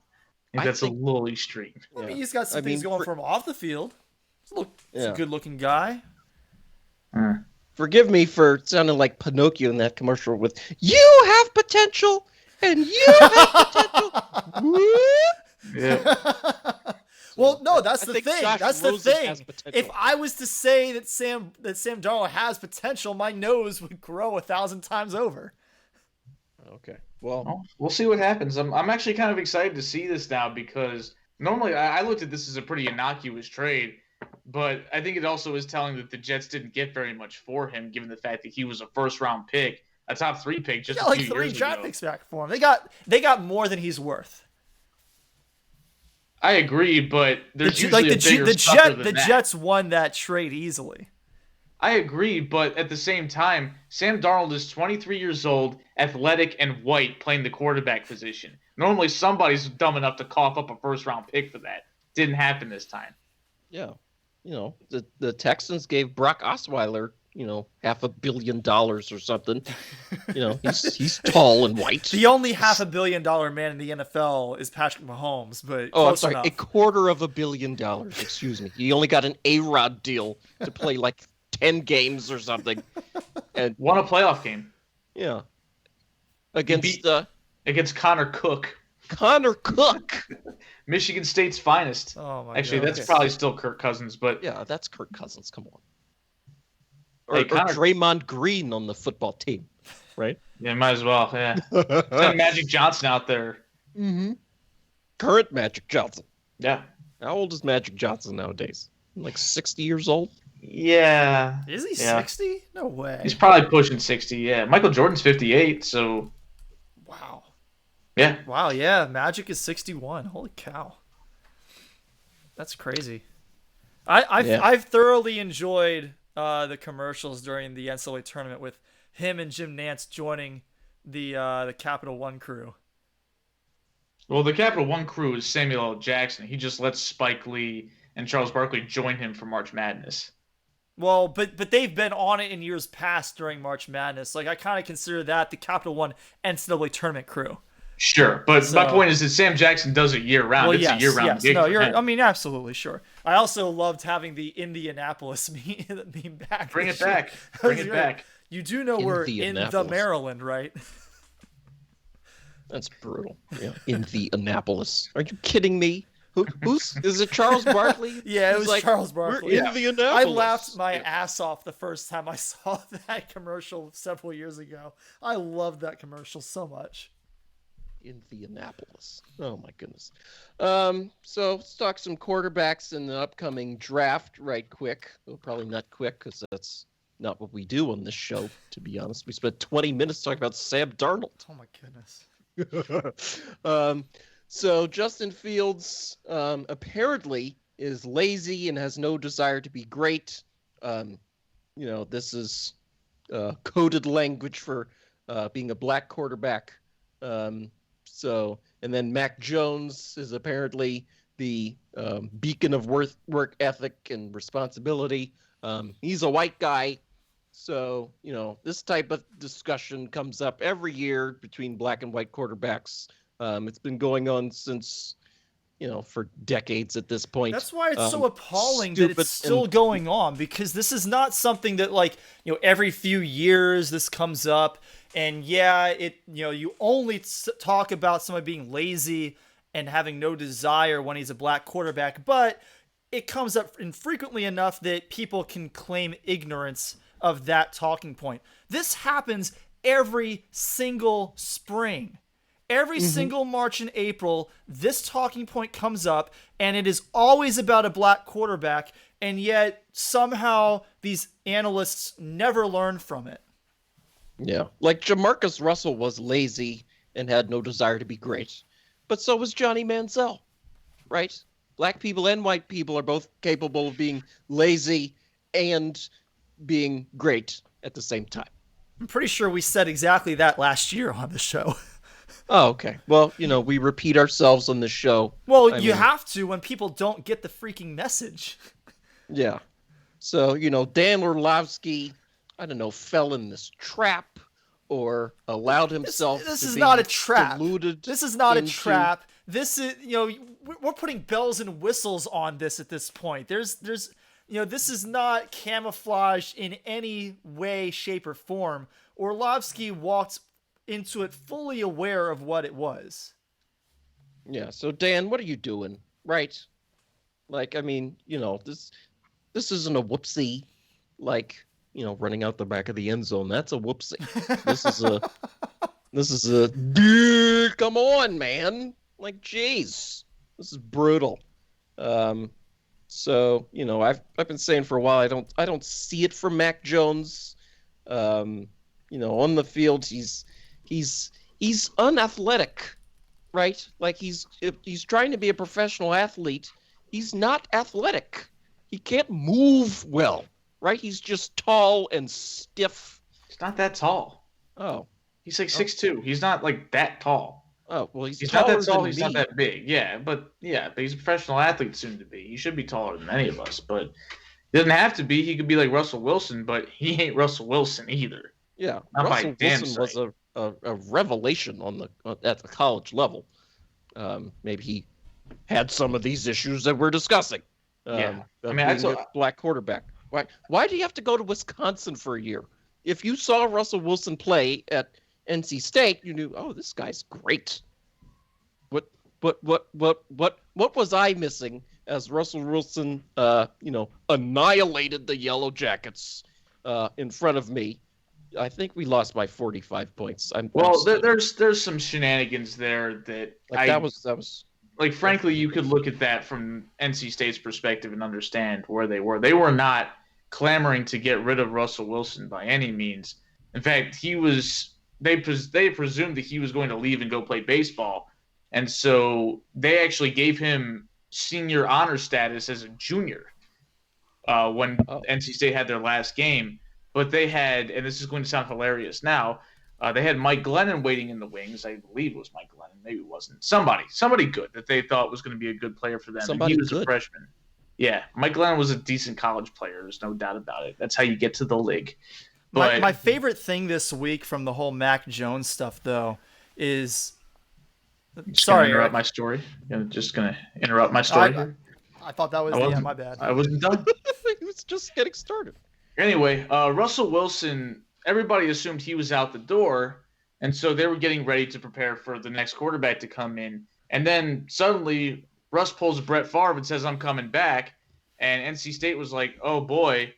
I think that's a little extreme. Yeah. He's got some things going for him off the field. He's a good-looking guy. Forgive me for sounding like Pinocchio in that commercial with, "You have potential, and you have potential." Yeah. Well, no, that's the thing. That's the thing. If I was to say that Sam Darnold has potential, my nose would grow 1,000 times over. Okay. Well, we'll see what happens. I'm actually kind of excited to see this now because normally I looked at this as a pretty innocuous trade, but I think it also is telling that the Jets didn't get very much for him, given the fact that he was a first-round pick, a top 3 pick just a few years ago. 3 draft picks back for him. They got more than he's worth. I agree, but there's usually a bigger sucker than that. The Jets won that trade easily. I agree, but at the same time, Sam Darnold is 23 years old, athletic, and white, playing the quarterback position. Normally, somebody's dumb enough to cough up a first-round pick for that. Didn't happen this time. Yeah. The Texans gave Brock Osweiler, $500 million or something. He's tall and white. The only $500 million man in the NFL is Patrick Mahomes, but I'm sorry, enough. $250 million. Excuse me. He only got an A-Rod deal to play 10 games or something, and won a playoff game. Yeah, against Connor Cook. Connor Cook, Michigan State's finest. Oh my Actually, God. that's probably still Kirk Cousins, but yeah, that's Kirk Cousins. Come on, or Connor... Draymond Green on the football team, right? Yeah, might as well. Yeah, send Magic Johnson out there. Mm-hmm. Current Magic Johnson. Yeah. How old is Magic Johnson nowadays? 60 years old. Yeah. Is he 60? No way. He's probably pushing 60, yeah. Michael Jordan's 58, so... Wow. Yeah. Wow, yeah. Magic is 61. Holy cow. That's crazy. I've thoroughly enjoyed the commercials during the NCAA tournament with him and Jim Nantz joining the Capital One crew. Well, the Capital One crew is Samuel L. Jackson. He just lets Spike Lee and Charles Barkley join him for March Madness. Well, but they've been on it in years past during March Madness. I kind of consider that the Capital One NCAA tournament crew. Sure, but my point is that Sam Jackson does it year-round. Well, it's a year-round gig. No, absolutely, sure. I also loved having the Indianapolis meme back. Bring it back. Bring it back. You do know we're in the Maryland, right? That's brutal. Yeah, in the Annapolis. Are you kidding me? Is it Charles Barkley? Yeah, it was Charles Barkley. We're in the Annapolis. I laughed my ass off the first time I saw that commercial several years ago. I loved that commercial so much. In the Annapolis. Oh my goodness. So let's talk some quarterbacks in the upcoming draft right quick. Well, probably not quick because that's not what we do on this show, to be honest. We spent 20 minutes talking about Sam Darnold. Oh my goodness. So Justin Fields apparently is lazy and has no desire to be great. This is coded language for being a black quarterback. And then Mac Jones is apparently the beacon of work ethic and responsibility. He's a white guy. So, this type of discussion comes up every year between black and white quarterbacks. It's been going on since, for decades at this point. That's why it's so appalling that it's still going on, because this is not something that, every few years this comes up. And yeah, you only talk about somebody being lazy and having no desire when he's a black quarterback, but it comes up infrequently enough that people can claim ignorance of that talking point. This happens every single spring. Every single March and April, this talking point comes up, and it is always about a black quarterback, and yet somehow these analysts never learn from it. Yeah, like Jamarcus Russell was lazy and had no desire to be great, but so was Johnny Manziel, right? Black people and white people are both capable of being lazy and being great at the same time. I'm pretty sure we said exactly that last year on the show. Oh, okay. Well, we repeat ourselves on the show. Well, you have to when people don't get the freaking message. Yeah. So, Dan Orlovsky, I don't know, fell in this trap or allowed himself this to is be not a trap. deluded. This is not a trap. This is, we're putting bells and whistles on this at this point. There's this is not camouflaged in any way, shape, or form. Orlovsky walked into it fully aware of what it was. Yeah, so Dan, what are you doing? Right? This isn't a whoopsie. Running out the back of the end zone, that's a whoopsie. This is a dude, come on, man. Jeez. This is brutal. So, I've been saying for a while I don't see it from Mac Jones. On the field he's unathletic, right? He's trying to be a professional athlete. He's not athletic. He can't move well, right? He's just tall and stiff. He's not that tall. Oh. He's 6'2". He's not that tall. Oh, well, he's not that tall. than he's me. not that big. But he's a professional athlete soon to be. He should be taller than any of us, but he doesn't have to be. He could be like Russell Wilson, but he ain't Russell Wilson either. Yeah, not Russell Wilson was a revelation at the college level. Maybe he had some of these issues that we're discussing. Yeah, being a black quarterback. Why do you have to go to Wisconsin for a year? If you saw Russell Wilson play at NC State, you knew, oh, this guy's great. What was I missing as Russell Wilson, annihilated the Yellow Jackets in front of me? I think we lost by 45 points. There's some shenanigans there that that was. Frankly, you could look at that from NC State's perspective and understand where they were. They were not clamoring to get rid of Russell Wilson by any means. In fact, they presumed that he was going to leave and go play baseball. And so they actually gave him senior honor status as a junior when NC State had their last game. But they had, and this is going to sound hilarious now, they had Mike Glennon waiting in the wings. I believe it was Mike Glennon. Maybe it wasn't. Somebody good that they thought was going to be a good player for them. Somebody and he was good. A freshman. Yeah, Mike Glennon was a decent college player. There's no doubt about it. That's how you get to the league. But my favorite thing this week from the whole Mac Jones stuff, though, is... Sorry, interrupt my story. You're just gonna interrupt my story. I thought that was my bad. I wasn't done. He was just getting started. Anyway, Russell Wilson everybody assumed he was out the door, and so they were getting ready to prepare for the next quarterback to come in. And then suddenly Russ pulls Brett Favre and says, "I'm coming back," and NC State was like, "Oh boy."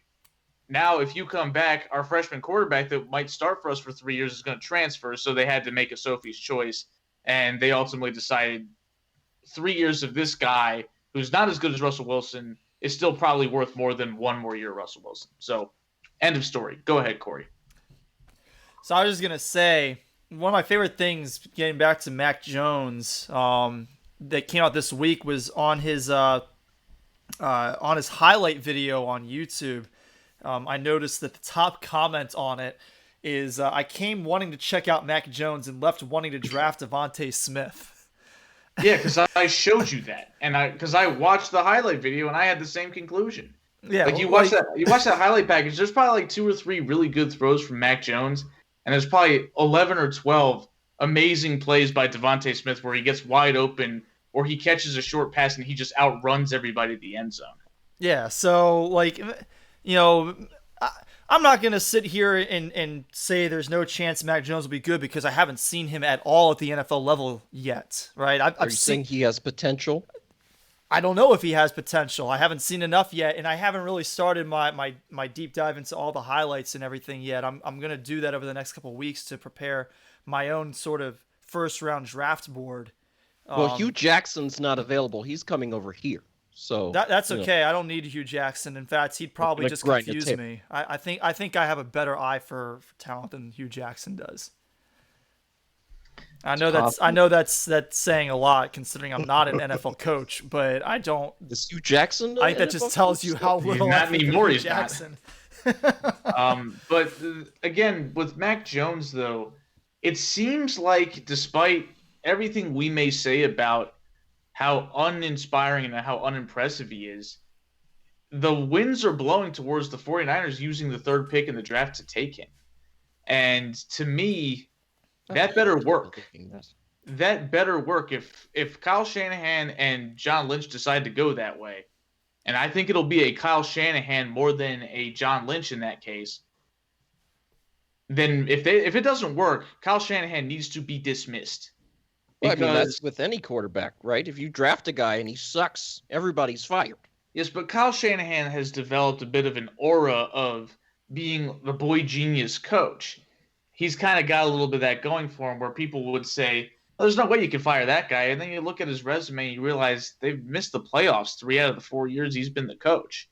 Now, if you come back, our freshman quarterback that might start for us for 3 years is going to transfer. So they had to make a Sophie's choice. And they ultimately decided 3 years of this guy, who's not as good as Russell Wilson, is still probably worth more than 1 more year of Russell Wilson. So, end of story. Go ahead, Corey. So I was just going to say, one of my favorite things, getting back to Mac Jones, that came out this week was on his highlight video on YouTube. I noticed that the top comment on it is, I came wanting to check out Mac Jones and left wanting to draft Devontae Smith. Yeah, because I showed you that, and because I watched the highlight video and I had the same conclusion. Yeah, like you watch that highlight package. There's probably like 2 or 3 really good throws from Mac Jones, and there's probably 11 or 12 amazing plays by Devontae Smith where he gets wide open or he catches a short pass and he just outruns everybody at the end zone. Yeah, so I'm not going to sit here and say there's no chance Mac Jones will be good because I haven't seen him at all at the NFL level yet, right? Are you saying he has potential? I don't know if he has potential. I haven't seen enough yet, and I haven't really started my deep dive into all the highlights and everything yet. I'm going to do that over the next couple of weeks to prepare my own sort of first-round draft board. Well, Hugh Jackson's not available. He's coming over here. So that's okay. I don't need Hugh Jackson. In fact, he'd probably just confuse me. I think I have a better eye for talent than Hugh Jackson does. I know that's saying a lot considering I'm not an NFL coach, but I don't. Is Hugh Jackson? I think that just tells you how little not anymore. He's Jackson. But again, with Mac Jones though, it seems like despite everything we may say about how uninspiring and how unimpressive he is, the winds are blowing towards the 49ers using the 3rd pick in the draft to take him. And to me, that better work. That better work if Kyle Shanahan and John Lynch decide to go that way. And I think it'll be a Kyle Shanahan more than a John Lynch in that case. Then if it doesn't work, Kyle Shanahan needs to be dismissed. Well, I mean, that's with any quarterback, right? If you draft a guy and he sucks, everybody's fired. Yes, but Kyle Shanahan has developed a bit of an aura of being the boy genius coach. He's kind of got a little bit of that going for him where people would say, oh, there's no way you can fire that guy. And then you look at his resume and you realize they've missed the playoffs 3 out of the 4 years he's been the coach.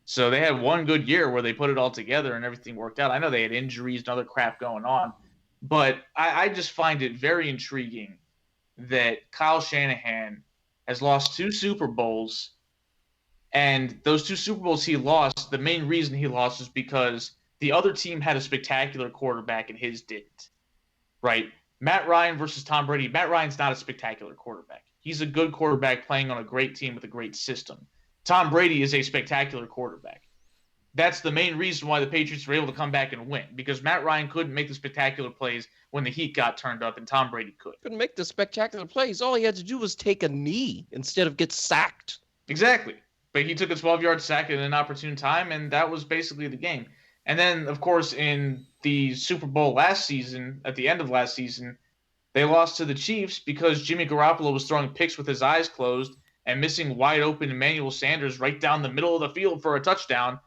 So they had one good year where they put it all together and everything worked out. I know they had injuries and other crap going on, but I just find it very intriguing that Kyle Shanahan has lost 2 Super Bowls, and those 2 Super Bowls he lost, the main reason he lost is because the other team had a spectacular quarterback and his didn't, right? Matt Ryan versus Tom Brady. Matt Ryan's not a spectacular quarterback. He's a good quarterback playing on a great team with a great system. Tom Brady is a spectacular quarterback. That's the main reason why the Patriots were able to come back and win, because Matt Ryan couldn't make the spectacular plays when the heat got turned up, and Tom Brady could. Couldn't make the spectacular plays. All he had to do was take a knee instead of get sacked. Exactly. But he took a 12-yard sack at an opportune time, and that was basically the game. And then, of course, in the Super Bowl last season, at the end of last season, they lost to the Chiefs because Jimmy Garoppolo was throwing picks with his eyes closed and missing wide open Emmanuel Sanders right down the middle of the field for a touchdown.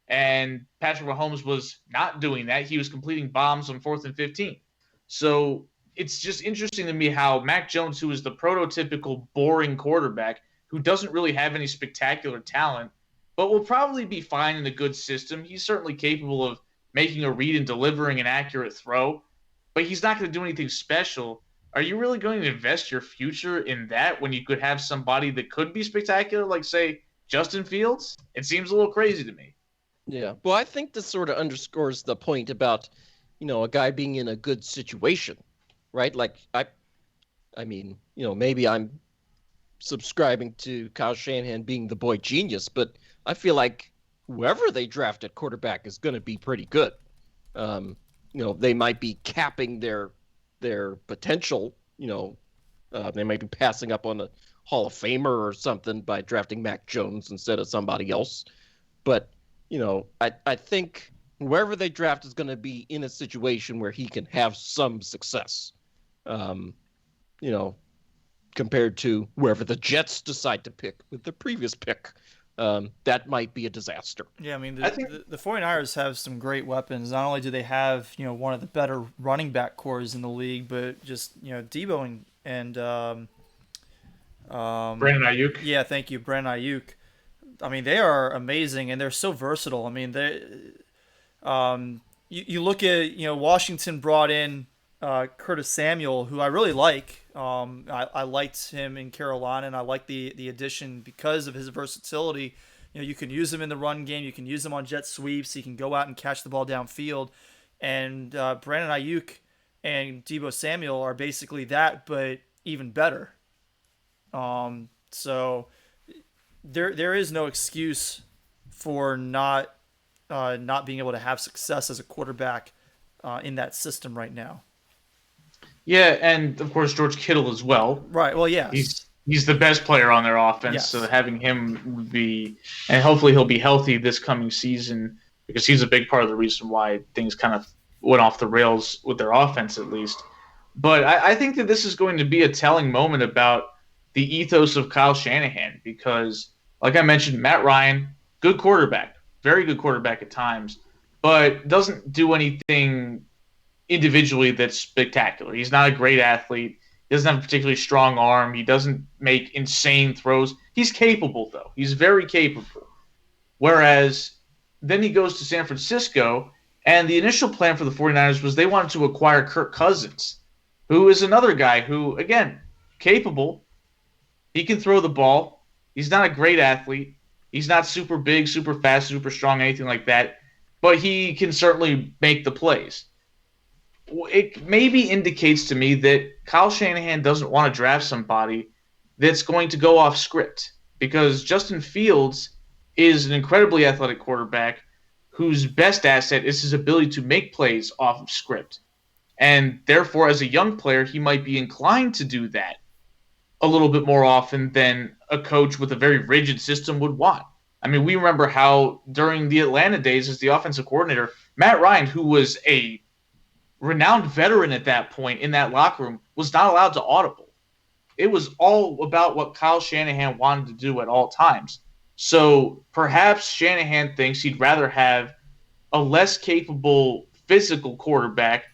And Patrick Mahomes was not doing that. He was completing bombs on 4th and 15. So it's just interesting to me how Mac Jones, who is the prototypical boring quarterback, who doesn't really have any spectacular talent, but will probably be fine in a good system. He's certainly capable of making a read and delivering an accurate throw, but he's not going to do anything special. Are you really going to invest your future in that when you could have somebody that could be spectacular, like, say, Justin Fields? It seems a little crazy to me. Yeah. Well, I think this sort of underscores the point about, a guy being in a good situation, right? Like, I mean, maybe I'm subscribing to Kyle Shanahan being the boy genius, but I feel like whoever they draft at quarterback is going to be pretty good. They might be capping their potential. They might be passing up on a Hall of Famer or something by drafting Mac Jones instead of somebody else. But I think wherever they draft is going to be in a situation where he can have some success. You know, compared to wherever the Jets decide to pick with the previous pick. That might be a disaster. Yeah, I mean, I think the 49ers have some great weapons. Not only do they have, one of the better running back cores in the league, but just, Debo and Brandon Ayuk. yeah, thank you, Brandon Ayuk. I mean, they are amazing, and they're so versatile. I mean, you look at, Washington brought in Curtis Samuel, who I really like. I liked him in Carolina, and I like the addition because of his versatility. You can use him in the run game. You can use him on jet sweeps. He can go out and catch the ball downfield. And Brandon Ayuk and Debo Samuel are basically that, but even better. So there is no excuse for not being able to have success as a quarterback in that system right now. Yeah, and of course George Kittle as well. Right. Well, yeah. He's the best player on their offense, Yes. so having him would be, and hopefully he'll be healthy this coming season because he's a big part of the reason why things kind of went off the rails with their offense at least. But I think that this is going to be a telling moment about the ethos of Kyle Shanahan because, like I mentioned, Matt Ryan, good quarterback, very good quarterback at times, but doesn't do anything individually that's spectacular. He's not a great athlete. He doesn't have a particularly strong arm. He doesn't make insane throws. He's capable, though. He's very capable. Whereas then he goes to San Francisco, and the initial plan for the 49ers was they wanted to acquire Kirk Cousins, who is another guy who, again, capable. He can throw the ball. He's not a great athlete. He's not super big, super fast, super strong, anything like that. But he can certainly make the plays. It maybe indicates to me that Kyle Shanahan doesn't want to draft somebody that's going to go off script because Justin Fields is an incredibly athletic quarterback whose best asset is his ability to make plays off of script. And therefore, as a young player, he might be inclined to do that a little bit more often than a coach with a very rigid system would want. I mean, we remember how during the Atlanta days as the offensive coordinator, Matt Ryan, who was a renowned veteran at that point in that locker room, was not allowed to audible. It was all about what Kyle Shanahan wanted to do at all times. So perhaps Shanahan thinks he'd rather have a less capable physical quarterback,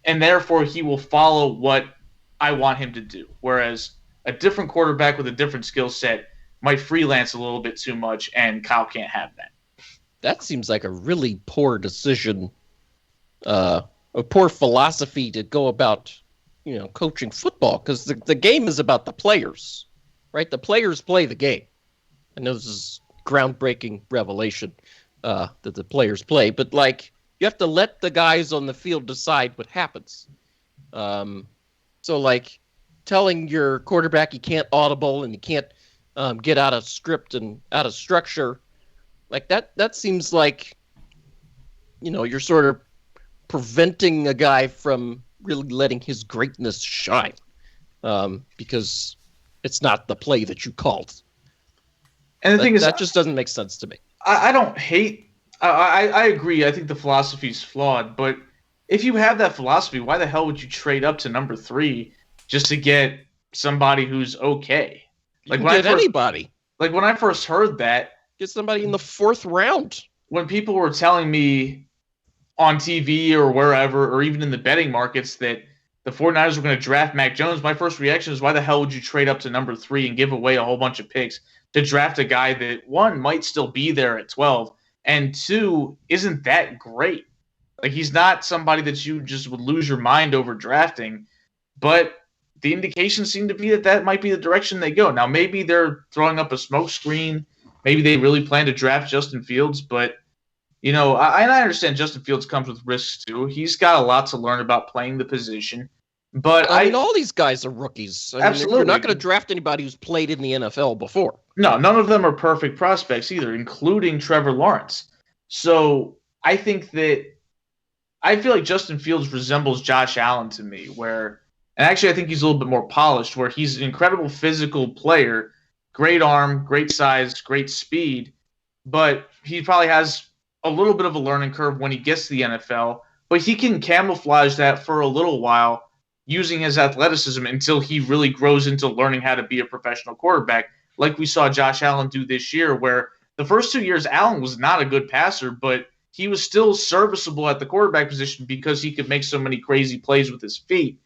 and therefore he will follow what I want him to do. Whereas a different quarterback with a different skill set might freelance a little bit too much, and Kyle can't have that. That seems like a really poor decision, a poor philosophy to go about, coaching football, because the game is about the players, right? The players play the game. I know this is groundbreaking revelation that the players play, but you have to let the guys on the field decide what happens. So telling your quarterback he can't audible and he can't get out of script and out of structure, that seems like, you're sort of preventing a guy from really letting his greatness shine because it's not the play that you called. And the thing is, that just doesn't make sense to me. I don't hate. I agree. I think the philosophy is flawed. But if you have that philosophy, why the hell would you trade up to number 3 just to get somebody who's okay? Anybody. When I first heard that, get somebody in the 4th round. When people were telling me on TV or wherever, or even in the betting markets, that the 49ers were going to draft Mac Jones, my first reaction is, why the hell would you trade up to number 3 and give away a whole bunch of picks to draft a guy that, 1, might still be there at 12, and 2, isn't that great? He's not somebody that you just would lose your mind over drafting, but the indications seem to be that might be the direction they go. Now, maybe they're throwing up a smoke screen. Maybe they really plan to draft Justin Fields, but I understand Justin Fields comes with risks too. He's got a lot to learn about playing the position. But all these guys are rookies. Absolutely. You're not going to draft anybody who's played in the NFL before. No, none of them are perfect prospects either, including Trevor Lawrence. So I feel like Justin Fields resembles Josh Allen to me, and actually I think he's a little bit more polished, where he's an incredible physical player, great arm, great size, great speed, but he probably has a little bit of a learning curve when he gets to the NFL, but he can camouflage that for a little while using his athleticism until he really grows into learning how to be a professional quarterback, like we saw Josh Allen do this year, where the first 2 years Allen was not a good passer, but he was still serviceable at the quarterback position because he could make so many crazy plays with his feet.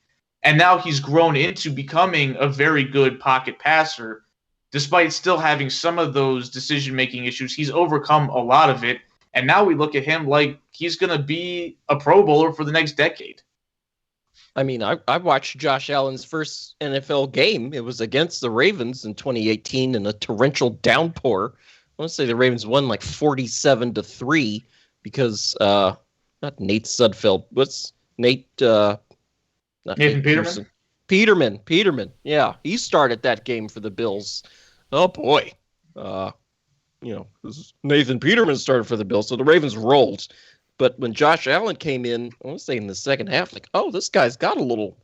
And now he's grown into becoming a very good pocket passer. Despite still having some of those decision-making issues, he's overcome a lot of it. And now we look at him like he's going to be a Pro Bowler for the next decade. I mean, I watched Josh Allen's first NFL game. It was against the Ravens in 2018 in a torrential downpour. I want to say the Ravens won like 47-3 because not Nate Sudfeld. What's Nate? Nathan Peterman? Peterman. Yeah, he started that game for the Bills. Oh boy. Nathan Peterman started for the Bills, so the Ravens rolled. But when Josh Allen came in, I want to say in the second half, like, oh, this guy's got a little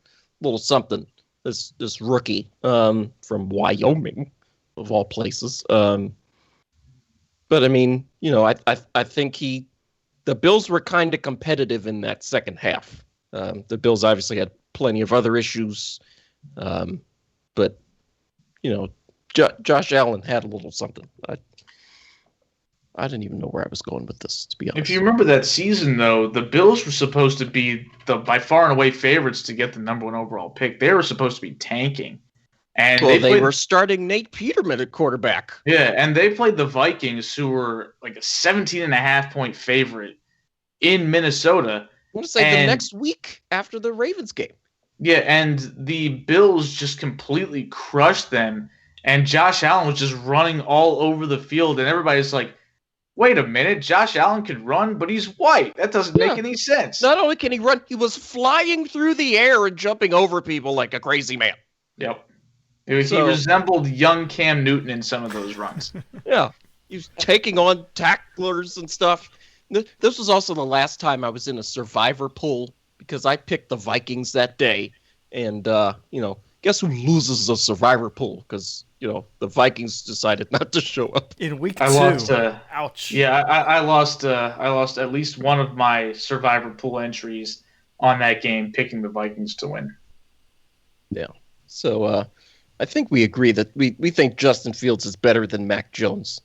something. This rookie from Wyoming, of all places. But I mean, I think the Bills were kind of competitive in that second half. The Bills obviously had plenty of other issues, but Josh Allen had a little something. I didn't even know where I was going with this, to be honest. If you remember that season, though, the Bills were supposed to be the by far and away favorites to get the number 1 overall pick. They were supposed to be tanking. And they were starting Nate Peterman at quarterback. Yeah, and they played the Vikings, who were like a 17.5-point favorite in Minnesota. I want to say the next week after the Ravens game. Yeah, and the Bills just completely crushed them. And Josh Allen was just running all over the field, and everybody's like, wait a minute, Josh Allen can run, but he's white. That doesn't make any sense. Not only can he run, he was flying through the air and jumping over people like a crazy man. Yep. He resembled young Cam Newton in some of those runs. Yeah. He was taking on tacklers and stuff. This was also the last time I was in a survivor pool because I picked the Vikings that day. And, guess who loses the survivor pool? Because, the Vikings decided not to show up. In week 2. Ouch. Yeah, I lost at least one of my survivor pool entries on that game, picking the Vikings to win. Yeah. So I think we agree that we think Justin Fields is better than Mac Jones.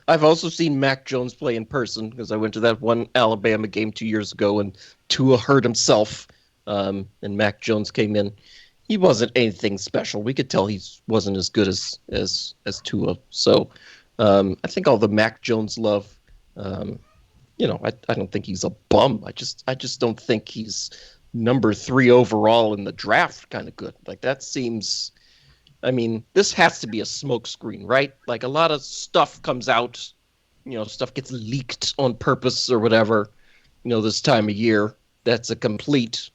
I've also seen Mac Jones play in person because I went to that one Alabama game 2 years ago and Tua hurt himself and Mac Jones came in. He wasn't anything special. We could tell he wasn't as good as Tua. So I think all the Mac Jones love, I don't think he's a bum. I just don't think he's number 3 overall in the draft kind of good. Like that seems, this has to be a smokescreen, right? Like a lot of stuff comes out, stuff gets leaked on purpose or whatever, this time of year. That's a complete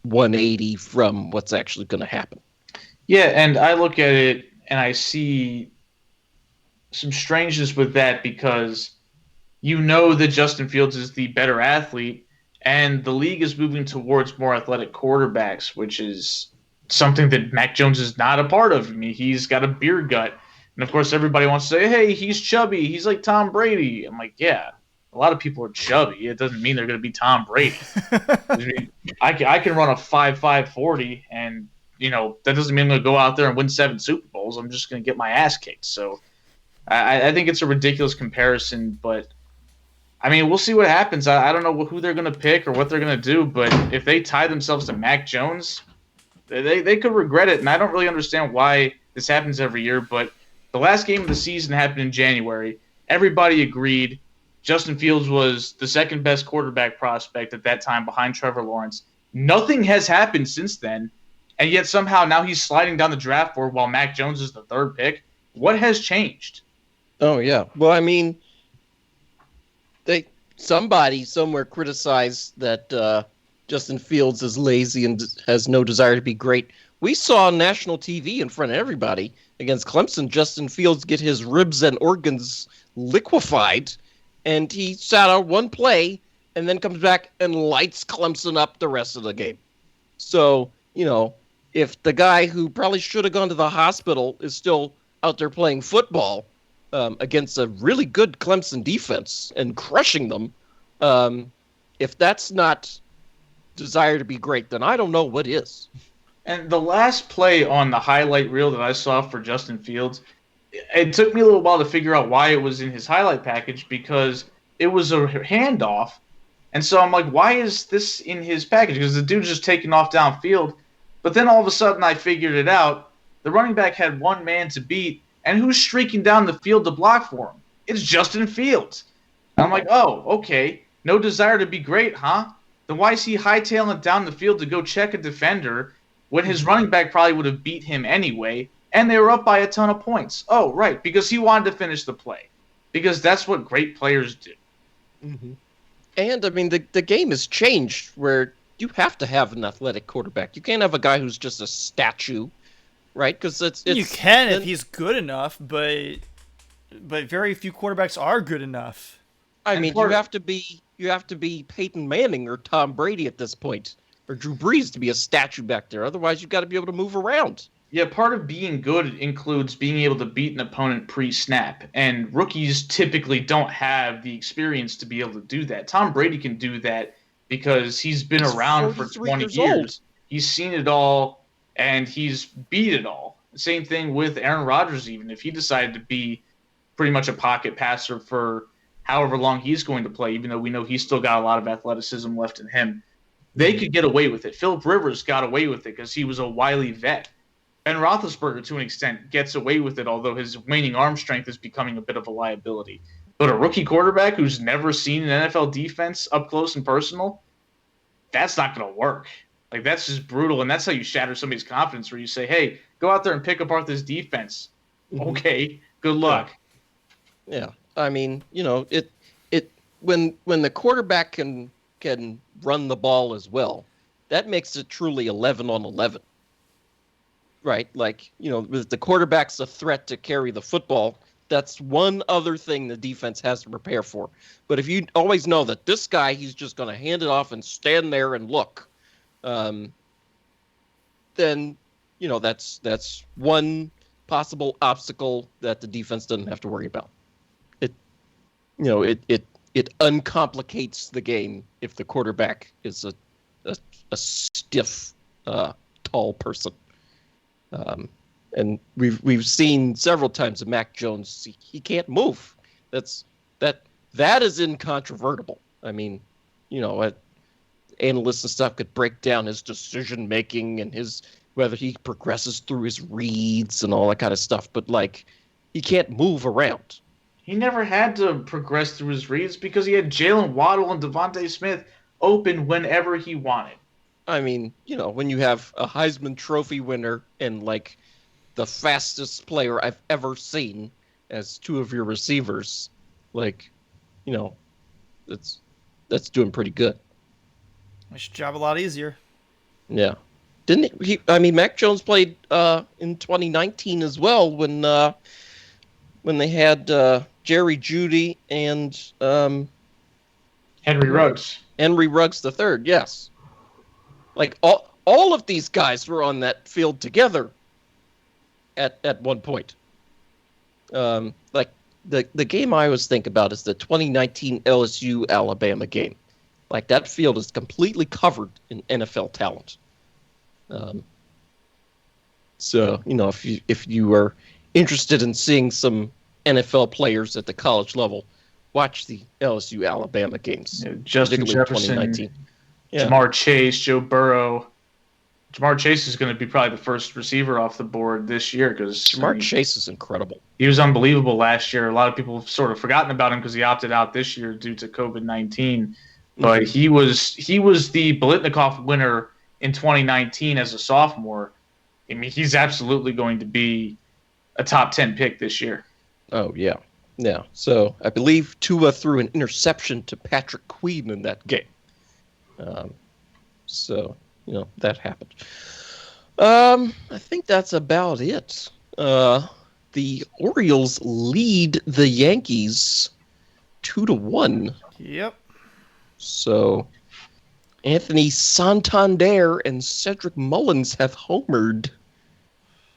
180 from what's actually going to happen. Yeah, and I look at it and I see some strangeness with that because that Justin Fields is the better athlete and the league is moving towards more athletic quarterbacks, which is something that Mac Jones is not a part of. He's got a beer gut. And of course everybody wants to say, hey, he's chubby. He's like Tom Brady. I'm like, yeah. A lot of people are chubby. It doesn't mean they're going to be Tom Brady. I can run a 5.5 40, and that doesn't mean I'm going to go out there and win 7 Super Bowls. I'm just going to get my ass kicked. So I think it's a ridiculous comparison, but we'll see what happens. I don't know who they're going to pick or what they're going to do, but if they tie themselves to Mac Jones, they could regret it. And I don't really understand why this happens every year, but the last game of the season happened in January. Everybody agreed Justin Fields was the second best quarterback prospect at that time behind Trevor Lawrence. Nothing has happened since then, and yet somehow now he's sliding down the draft board while Mac Jones is the 3rd pick. What has changed? Oh, yeah. Well, somebody somewhere criticized that Justin Fields is lazy and has no desire to be great. We saw on national TV in front of everybody against Clemson, Justin Fields get his ribs and organs liquefied, and he sat out one play and then comes back and lights Clemson up the rest of the game. So, if the guy who probably should have gone to the hospital is still out there playing football against a really good Clemson defense and crushing them, If that's not desire to be great, then I don't know what is. And the last play on the highlight reel that I saw for Justin Fields, it took me a little while to figure out why it was in his highlight package because it was a handoff. And so I'm like, why is this in his package? Because the dude's just taking off downfield. But then all of a sudden I figured it out. The running back had one man to beat, and who's streaking down the field to block for him? It's Justin Fields. And I'm like, oh, okay. No desire to be great, huh? Then why is he hightailing it down the field to go check a defender when his running back probably would have beat him anyway, and they were up by a ton of points? Oh, right, because he wanted to finish the play. Because that's what great players do. Mm-hmm. And, I mean, the game has changed where you have to have an athletic quarterback. You can't have a guy who's just a statue, right? Because it's you can if he's good enough, but very few quarterbacks are good enough. I mean, you have to be Peyton Manning or Tom Brady at this point, or Drew Brees to be a statue back there. Otherwise, you've got to be able to move around. Yeah, part of being good includes being able to beat an opponent pre-snap, and rookies typically don't have the experience to be able to do that. Tom Brady can do that because he's been around for 20 years. He's seen it all, and he's beat it all. Same thing with Aaron Rodgers even. If he decided to be pretty much a pocket passer for however long he's going to play, even though we know he's still got a lot of athleticism left in him, they could get away with it. Phillip Rivers got away with it because he was a wily vet. Ben Roethlisberger, to an extent, gets away with it, although his waning arm strength is becoming a bit of a liability. But a rookie quarterback who's never seen an NFL defense up close and personal, that's not going to work. Like, that's just brutal, and that's how you shatter somebody's confidence, where you say, hey, go out there and pick apart this defense. Mm-hmm. Okay, good luck. Yeah, I mean, you know, when the quarterback can run the ball as well, that makes it truly 11 on 11. Right, like, you know, with the quarterback's a threat to carry the football, that's one other thing the defense has to prepare for. But if you always know that this guy, he's just going to hand it off and stand there and look, then, you know, that's one possible obstacle that the defense doesn't have to worry about. It uncomplicates the game if the quarterback is a stiff, tall person. And we've seen several times that Mac Jones, he can't move. That is incontrovertible. I mean, you know, analysts and stuff could break down his decision making and whether he progresses through his reads and all that kind of stuff, but like, he can't move around. He never had to progress through his reads because he had Jalen Waddle and Devontae Smith open whenever he wanted. I mean, you know, when you have a Heisman Trophy winner and, like, the fastest player I've ever seen as two of your receivers, like, you know, that's doing pretty good. Makes your job a lot easier. Yeah. Didn't he? I mean, Mac Jones played in 2019 as well when they had Jerry Jeudy and Henry Ruggs. Henry Ruggs III, yes. Like, all of these guys were on that field together at one point. Like, the game I always think about is the 2019 LSU-Alabama game. Like, that field is completely covered in NFL talent. So, you know, if you are interested in seeing some NFL players at the college level, watch the LSU-Alabama games. Yeah, Justin Jefferson, Jamar Chase, Joe Burrow. Jamar Chase is going to be probably the first receiver off the board this year because Jamar Chase is incredible. He was unbelievable last year. A lot of people have sort of forgotten about him because he opted out this year due to COVID-19. But he was the Biletnikoff winner in 2019 as a sophomore. I mean, he's absolutely going to be a top 10 pick this year. Oh, yeah. Yeah. So I believe Tua threw an interception to Patrick Queen in that game. So, you know, that happened. I think that's about it. The Orioles lead the Yankees 2-1. Yep. So Anthony Santander and Cedric Mullins have homered.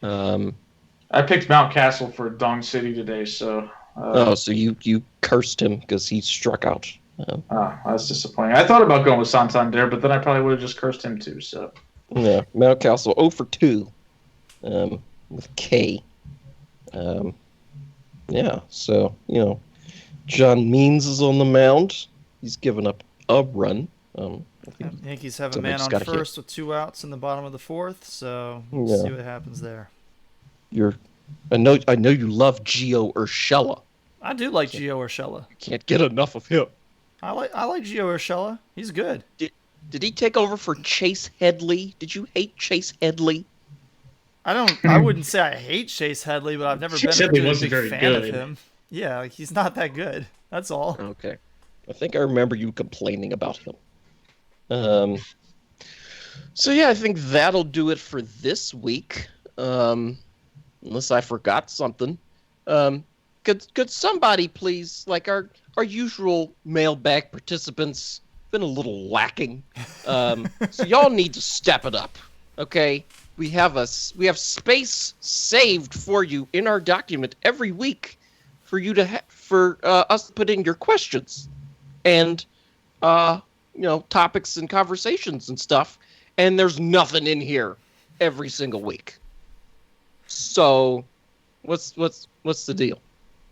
I picked Mountcastle for Dong City today, so... so you cursed him because he struck out. That's disappointing. I thought about going with Santander, but then I probably would have just cursed him too. So Yeah, Mountcastle 0 for 2 with K. Yeah, so, John Means is on the mound. He's given up a run. Yankees have a man on first with 2 outs in the bottom of the 4th, so we'll see what happens there. I know you love Gio Urshela. I do like Gio Urshela. Can't get enough of him. I like Gio Urshela. He's good. Did he take over for Chase Headley? Did you hate Chase Headley? I wouldn't say I hate Chase Headley, but I've never been a big fan of him. Yeah, he's not that good. That's all. Okay. I think I remember you complaining about him. So yeah, I think that'll do it for this week. Unless I forgot something. Could somebody please, like our usual mailbag participants, been a little lacking. So y'all need to step it up. Okay? We have space saved for you in our document every week for you to for us to put in your questions and topics and conversations and stuff. And there's nothing in here every single week. So, what's the deal?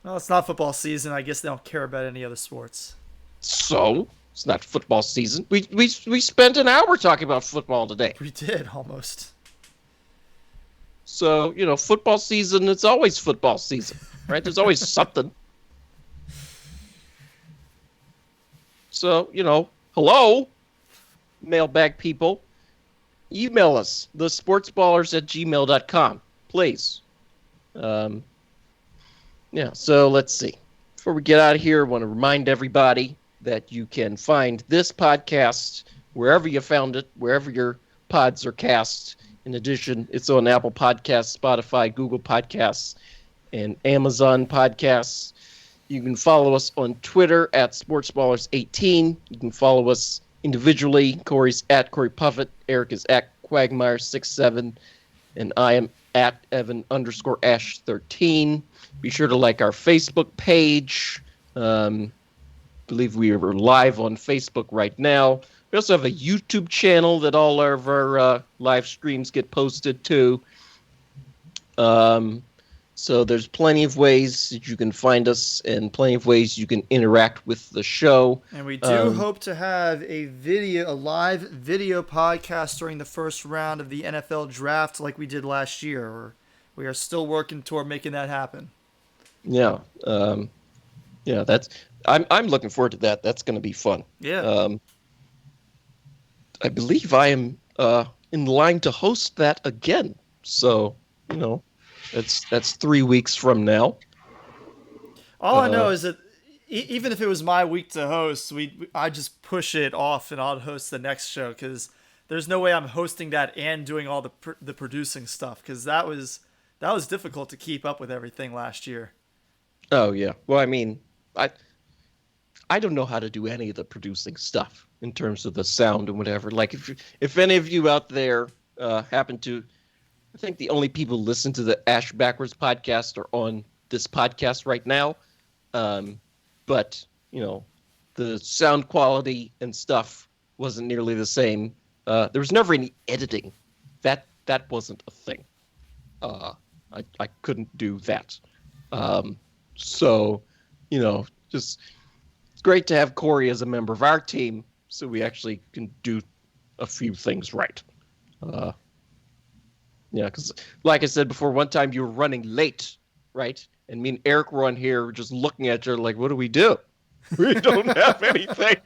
Well, it's not football season. I guess they don't care about any other sports. So, it's not football season. We spent an hour talking about football today. We did, almost. So, football season, it's always football season, right? There's always something. So, hello, mailbag people. Email us, thesportsballers@gmail.com, please. So let's see. Before we get out of here, I want to remind everybody that you can find this podcast wherever you found it, wherever your pods are cast. In addition, it's on Apple Podcasts, Spotify, Google Podcasts, and Amazon Podcasts. You can follow us on Twitter at Sportsballers18. You can follow us individually. Corey's at Corey Puffett. Eric is at Quagmire67. And I am at Evan_Ash13. Be sure to like our Facebook page. Believe we are live on Facebook right now. We also have a YouTube channel that all of our live streams get posted to. So there's plenty of ways that you can find us and plenty of ways you can interact with the show. And we do hope to have a live video podcast during the first round of the NFL draft like we did last year. We are still working toward making that happen. Yeah. I'm looking forward to that. That's going to be fun. Yeah. I believe I am in line to host that again. So, that's 3 weeks from now. All I know is that even if it was my week to host, I just push it off and I'll host the next show because there's no way I'm hosting that and doing all the producing stuff because that was difficult to keep up with everything last year. Oh yeah. Well, I mean, I don't know how to do any of the producing stuff in terms of the sound and whatever. Like if any of you out there happen to, I think the only people who listen to the Ash Backwards podcast are on this podcast right now. But the sound quality and stuff wasn't nearly the same. There was never any editing. That wasn't a thing. I couldn't do that. So, just it's great to have Corey as a member of our team, so we actually can do a few things right. Because like I said before, one time you were running late, right? And me and Eric were on here just looking at you like, what do? We don't have anything.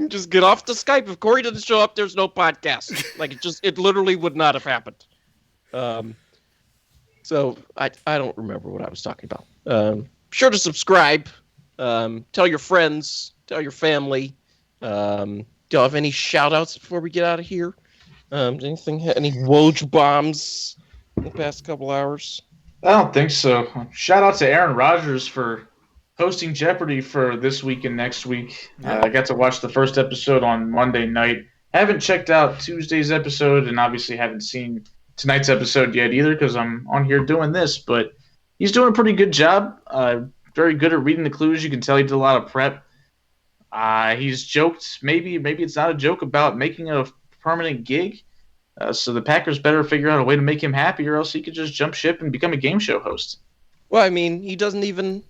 just get off the Skype. If Corey doesn't show up, there's no podcast. Like it literally would not have happened. So I don't remember what I was talking about. Sure to subscribe. Tell your friends. Tell your family. Do y'all have any shout outs before we get out of here? Any Woj bombs in the past couple hours? I don't think so. Shout out to Aaron Rodgers for hosting Jeopardy for this week and next week. I got to watch the first episode on Monday night. Haven't checked out Tuesday's episode and obviously haven't seen tonight's episode yet either because I'm on here doing this. But he's doing a pretty good job. very good at reading the clues. You can tell he did a lot of prep. He's joked, maybe it's not a joke, about making a permanent gig. So the Packers better figure out a way to make him happy, or else he could just jump ship and become a game show host. Well, I mean, he doesn't even.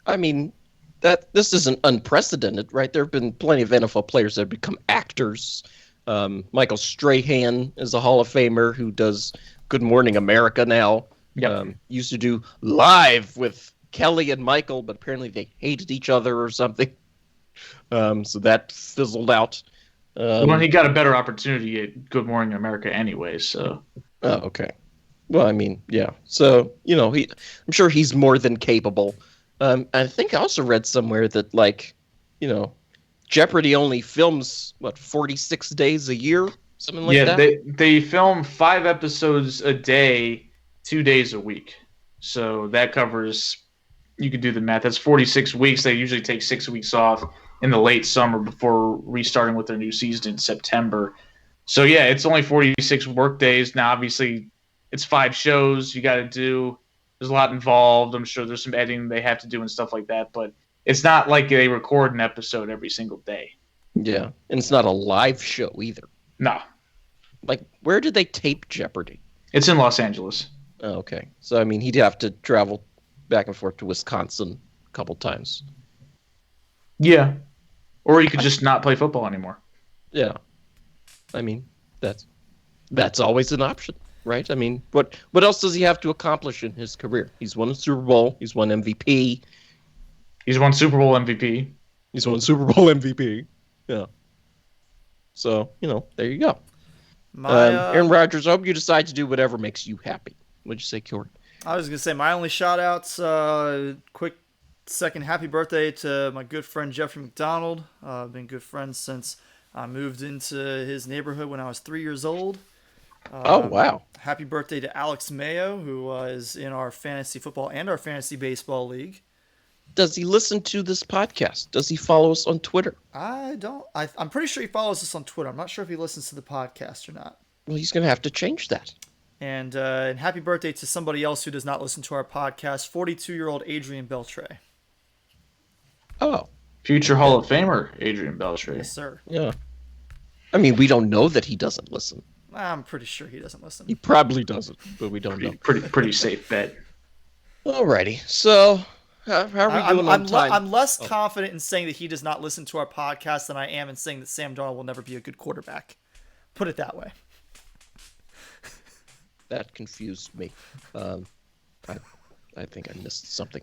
I mean, this isn't unprecedented, right? There have been plenty of NFL players that have become actors. Michael Strahan is a Hall of Famer who does Good Morning America now. Yep. Used to do Live with Kelly and Michael, but apparently they hated each other or something. So that fizzled out. Well, he got a better opportunity at Good Morning America anyway, so. Oh, okay. Well, I mean, yeah. So, I'm sure he's more than capable. I think I also read somewhere that, Jeopardy only films, 46 days a year? Something like that? Yeah, they film 5 episodes a day, 2 days a week. So that covers, you could do the math, that's 46 weeks. They usually take 6 weeks off in the late summer before restarting with their new season in September. So, yeah, it's only 46 work days. Now, obviously, it's 5 shows you got to do. There's a lot involved. I'm sure there's some editing they have to do and stuff like that. But it's not like they record an episode every single day. Yeah, and it's not a live show either. No. Like, where did they tape Jeopardy? It's in Los Angeles. Oh, okay. So, I mean, he'd have to travel back and forth to Wisconsin a couple times. Yeah. Or you could just not play football anymore. Yeah. I mean, that's always an option, right? I mean, what else does he have to accomplish in his career? He's won a Super Bowl. He's won MVP. He's won Super Bowl MVP. He's won Super Bowl MVP. Yeah. So, there you go. Aaron Rodgers, I hope you decide to do whatever makes you happy. What'd you say, Corey? I was going to say, my only shout-outs, quick second happy birthday to my good friend Jeffrey McDonald. I've been good friends since I moved into his neighborhood when I was 3 years old. Oh, wow. Happy birthday to Alex Mayo, who is in our fantasy football and our fantasy baseball league. Does he listen to this podcast? Does he follow us on Twitter? I don't. I'm pretty sure he follows us on Twitter. I'm not sure if he listens to the podcast or not. Well, he's going to have to change that. And happy birthday to somebody else who does not listen to our podcast, 42-year-old Adrian Beltre. Oh. Future Hall of Famer, Adrian Beltre. Yes, sir. Yeah. I mean, we don't know that he doesn't listen. I'm pretty sure he doesn't listen. He probably doesn't, but we don't know. Pretty safe bet. Alrighty. So, how are we doing on time? I'm less confident in saying that he does not listen to our podcast than I am in saying that Sam Darnold will never be a good quarterback. Put it that way. That confused me. I think I missed something.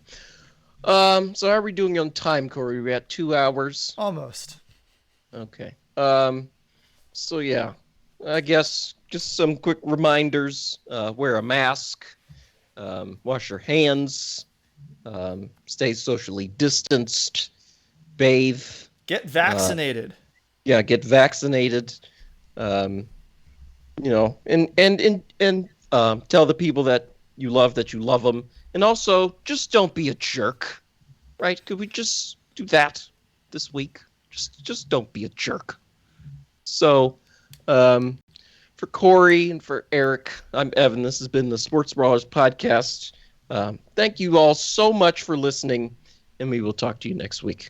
So how are we doing on time, Corey? We're at 2 hours. Almost. Okay. So yeah, I guess just some quick reminders. Wear a mask. Wash your hands. Stay socially distanced. Bathe. Get vaccinated. Yeah, get vaccinated. And tell the people that you love them. And also, just don't be a jerk, right? Could we just do that this week? Just don't be a jerk. So, for Corey and for Eric, I'm Evan. This has been the Sportsballers podcast. Thank you all so much for listening, and we will talk to you next week.